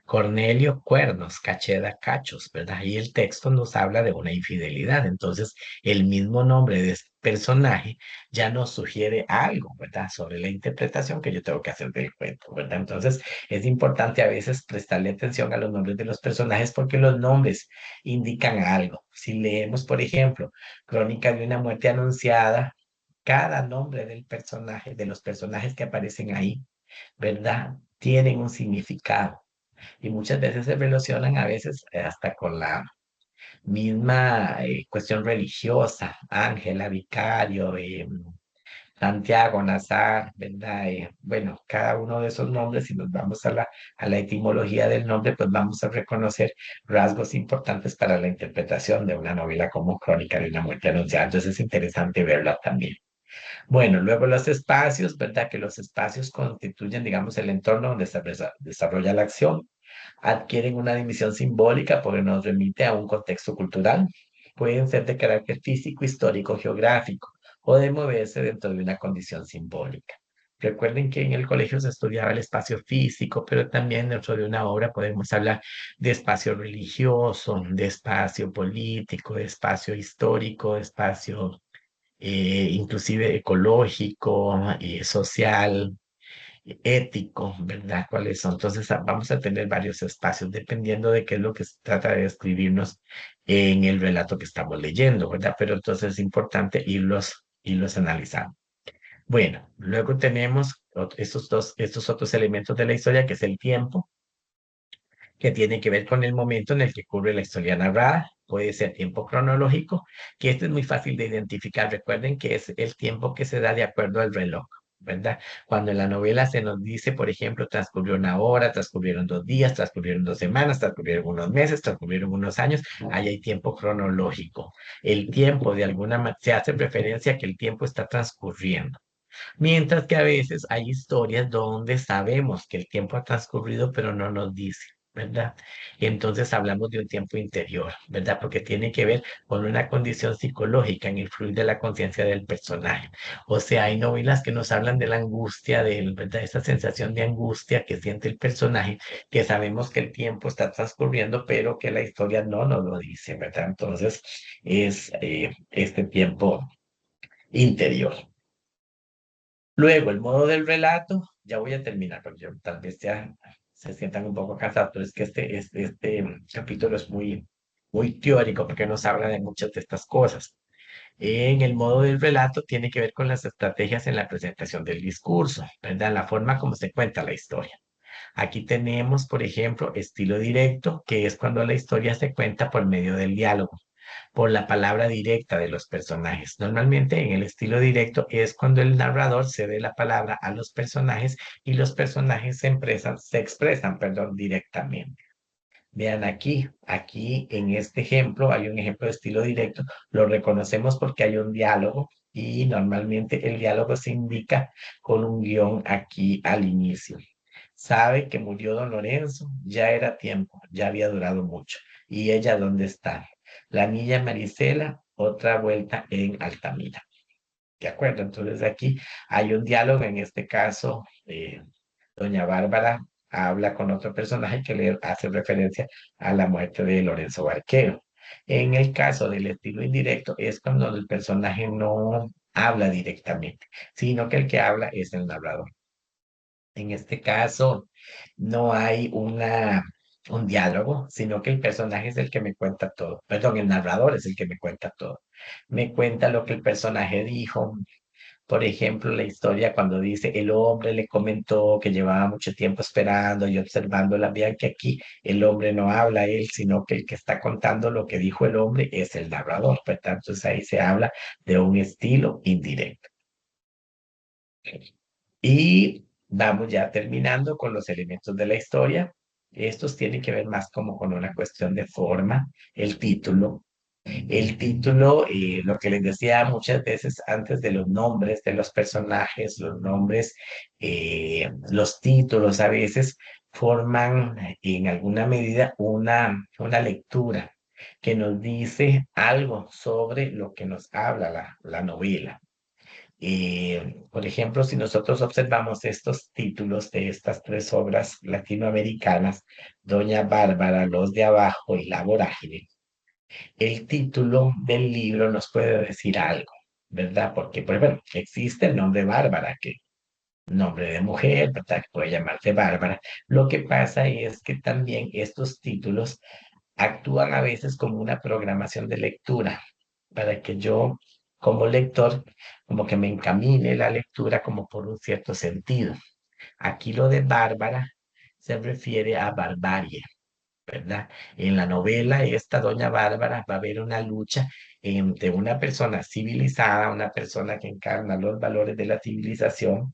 [SPEAKER 1] Cornelio Cuernos, Cacheda Cachos, ¿verdad? Y el texto nos habla de una infidelidad. Entonces, el mismo nombre de este personaje ya nos sugiere algo, ¿verdad? Sobre la interpretación que yo tengo que hacer del cuento, ¿verdad? Entonces, es importante a veces prestarle atención a los nombres de los personajes porque los nombres indican algo. Si leemos, por ejemplo, Crónica de una muerte anunciada, cada nombre del personaje, de los personajes que aparecen ahí, ¿verdad? Tienen un significado y muchas veces se relacionan a veces hasta con la misma cuestión religiosa, Ángela, Vicario, Santiago, Nazar, ¿verdad? Bueno, cada uno de esos nombres, si nos vamos a la etimología del nombre, pues vamos a reconocer rasgos importantes para la interpretación de una novela como Crónica de una muerte anunciada. Entonces es interesante verla también. Bueno, luego los espacios, ¿verdad? Que los espacios constituyen, digamos, el entorno donde se desarrolla la acción, adquieren una dimensión simbólica porque nos remite a un contexto cultural. Pueden ser de carácter físico, histórico, geográfico o de moverse dentro de una condición simbólica. Recuerden que en el colegio se estudiaba el espacio físico, pero también dentro de una obra podemos hablar de espacio religioso, de espacio político, de espacio histórico, de espacio inclusive ecológico, social, ético, ¿verdad? ¿Cuáles son? Entonces vamos a tener varios espacios dependiendo de qué es lo que se trata de describirnos en el relato que estamos leyendo, ¿verdad? Pero entonces es importante irlos analizando. Bueno, luego tenemos estos otros elementos de la historia, que es el tiempo, que tiene que ver con el momento en el que ocurre la historia narrada. Puede ser tiempo cronológico, que esto es muy fácil de identificar. Recuerden que es el tiempo que se da de acuerdo al reloj, ¿verdad? Cuando en la novela se nos dice, por ejemplo, transcurrió una hora, transcurrieron 2 días, transcurrieron 2 semanas, transcurrieron unos meses, transcurrieron unos años, ahí hay tiempo cronológico. El tiempo, de alguna manera, se hace referencia a que el tiempo está transcurriendo. Mientras que a veces hay historias donde sabemos que el tiempo ha transcurrido, pero no nos dice, ¿verdad? Entonces hablamos de un tiempo interior, ¿verdad? Porque tiene que ver con una condición psicológica en el fluir de la conciencia del personaje. O sea, hay novelas que nos hablan de la angustia, ¿verdad? Esa sensación de angustia que siente el personaje, que sabemos que el tiempo está transcurriendo, pero que la historia no nos lo dice, ¿verdad? Entonces es este tiempo interior. Luego, el modo del relato, ya voy a terminar, porque tal vez ya se sientan un poco cansados, pero es que este capítulo es muy teórico porque nos habla de muchas de estas cosas. En el modo del relato tiene que ver con las estrategias en la presentación del discurso, ¿verdad? La forma como se cuenta la historia. Aquí tenemos, por ejemplo, estilo directo, que es cuando la historia se cuenta por medio del diálogo, por la palabra directa de los personajes. Normalmente en el estilo directo es cuando el narrador cede la palabra a los personajes y los personajes se expresan, perdón, directamente. Vean aquí en este ejemplo hay un ejemplo de estilo directo, lo reconocemos porque hay un diálogo y normalmente el diálogo se indica con un guión aquí al inicio. Sabe que murió don Lorenzo, ya era tiempo, ya había durado mucho. ¿Y ella dónde está? La niña Marisela, otra vuelta en Altamira. ¿De acuerdo? Entonces aquí hay un diálogo, en este caso, doña Bárbara habla con otro personaje que le hace referencia a la muerte de Lorenzo Barquero. En el caso del estilo indirecto es cuando el personaje no habla directamente, sino que el que habla es el narrador. En este caso, no hay un diálogo, sino que el personaje es el que me cuenta todo. Perdón, el narrador es el que me cuenta todo. Me cuenta lo que el personaje dijo. Por ejemplo, la historia cuando dice el hombre le comentó que llevaba mucho tiempo esperando y observándola. Vean que aquí el hombre no habla él, sino que el que está contando lo que dijo el hombre es el narrador, ¿verdad? Entonces ahí se habla de un estilo indirecto. Y vamos ya terminando con los elementos de la historia. Estos tienen que ver más como con una cuestión de forma, el título. El título, lo que les decía muchas veces antes de los nombres de los personajes, los nombres, los títulos a veces forman en alguna medida una lectura que nos dice algo sobre lo que nos habla la novela. Por ejemplo, si nosotros observamos estos títulos de estas tres obras latinoamericanas, Doña Bárbara, Los de Abajo y La Vorágine, el título del libro nos puede decir algo, ¿verdad? Porque, pues bueno, existe el nombre Bárbara, que nombre de mujer, ¿verdad? Que puede llamarse Bárbara. Lo que pasa es que también estos títulos actúan a veces como una programación de lectura para que yo, como lector, como que me encamine la lectura como por un cierto sentido. Aquí lo de Bárbara se refiere a barbarie, ¿verdad? En la novela, esta doña Bárbara va a haber una lucha entre una persona civilizada, una persona que encarna los valores de la civilización,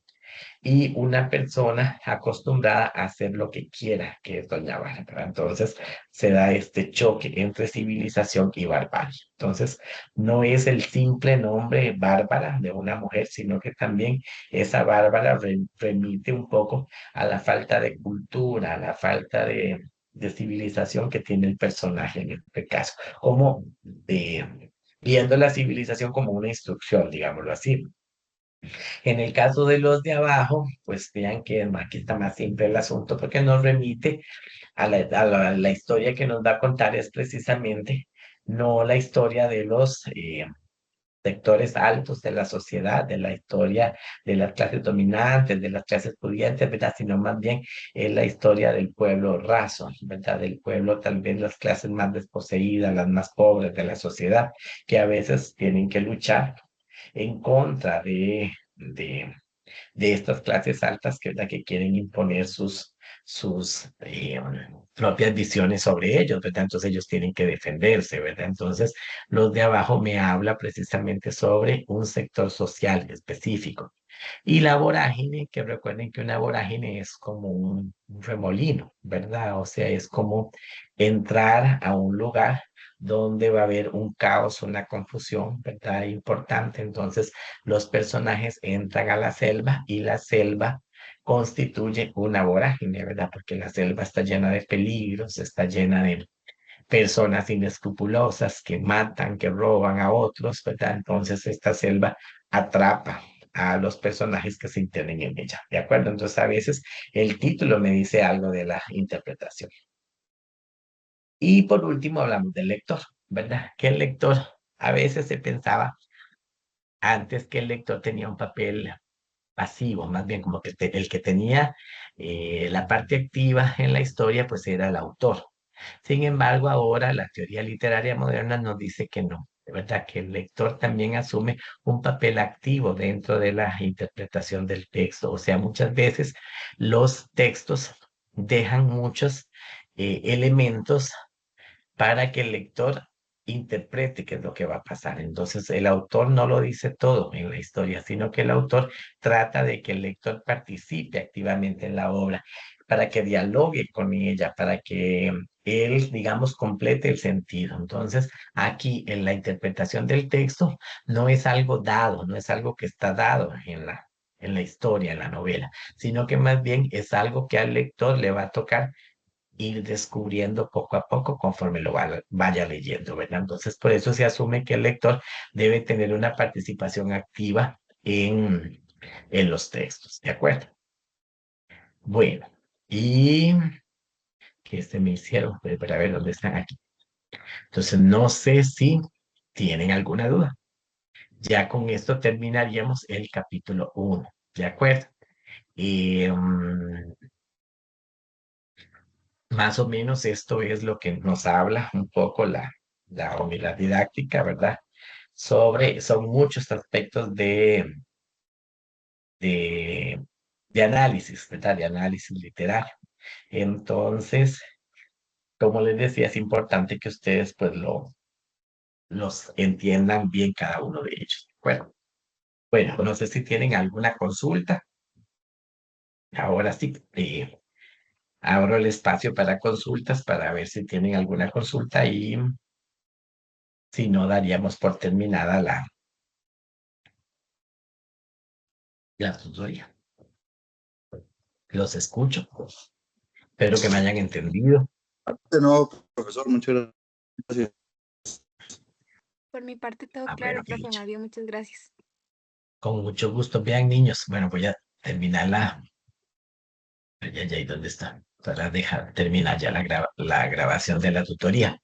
[SPEAKER 1] y una persona acostumbrada a hacer lo que quiera, que es doña Bárbara. Entonces se da este choque entre civilización y barbarie. Entonces no es el simple nombre Bárbara de una mujer, sino que también esa Bárbara remite un poco a la falta de cultura, a la falta de civilización que tiene el personaje en este caso, como viendo la civilización como una instrucción, digámoslo así. En el caso de los de abajo, pues vean que aquí está más simple el asunto porque nos remite a la historia que nos va a contar es precisamente no la historia de los sectores altos de la sociedad, de la historia de las clases dominantes, de las clases pudientes, ¿verdad? Sino más bien es la historia del pueblo raso, ¿verdad? Del pueblo, tal vez las clases más desposeídas, las más pobres de la sociedad, que a veces tienen que luchar en contra de estas clases altas que, ¿verdad? Que quieren imponer sus propias visiones sobre ellos, ¿verdad? Entonces ellos tienen que defenderse, ¿verdad? Entonces los de abajo me habla precisamente sobre un sector social específico. Y la vorágine, que recuerden que una vorágine es como un remolino, ¿verdad? O sea, es como entrar a un lugar donde va a haber un caos, una confusión, ¿verdad? Importante. Entonces, los personajes entran a la selva y la selva constituye una vorágine, ¿verdad? Porque la selva está llena de peligros, está llena de personas inescrupulosas que matan, que roban a otros, ¿verdad? Entonces esta selva atrapa a los personajes que se internen en ella, ¿de acuerdo? Entonces a veces el título me dice algo de la interpretación. Y por último hablamos del lector, ¿verdad? Que el lector a veces se pensaba antes que el lector tenía un papel pasivo, más bien como que el que tenía la parte activa en la historia, pues era el autor. Sin embargo, ahora la teoría literaria moderna nos dice que no, de verdad que el lector también asume un papel activo dentro de la interpretación del texto. O sea, muchas veces los textos dejan muchos elementos para que el lector interprete qué es lo que va a pasar. Entonces, el autor no lo dice todo en la historia, sino que el autor trata de que el lector participe activamente en la obra, para que dialogue con ella, para que él, digamos, complete el sentido. Entonces, aquí en la interpretación del texto no es algo dado, no es algo que está dado en la historia, en la novela, sino que más bien es algo que al lector le va a tocar ir descubriendo poco a poco conforme lo vaya leyendo, ¿verdad? Entonces, por eso se asume que el lector debe tener una participación activa en los textos, ¿de acuerdo? Bueno, y que se me hicieron, pero a ver dónde están aquí. Entonces, no sé si tienen alguna duda. Ya con esto terminaríamos el capítulo 1, ¿de acuerdo? Y más o menos esto es lo que nos habla un poco la unidad didáctica, ¿verdad? Son muchos aspectos de, de análisis, ¿verdad? De análisis literario. Entonces, como les decía, es importante que ustedes pues los entiendan bien cada uno de ellos. Bueno, no sé si tienen alguna consulta. Ahora sí, abro el espacio para consultas para ver si tienen alguna consulta y si no, daríamos por terminada la tutoría. Los escucho. Espero que me hayan entendido.
[SPEAKER 2] De nuevo, profesor, muchas gracias.
[SPEAKER 3] Por mi parte, todo
[SPEAKER 1] Bueno,
[SPEAKER 3] claro, profe Mario, muchas gracias.
[SPEAKER 1] con mucho gusto. Vean, niños. Bueno, voy a terminar ¿y dónde está? Para dejar terminar ya la grabación de la tutoría.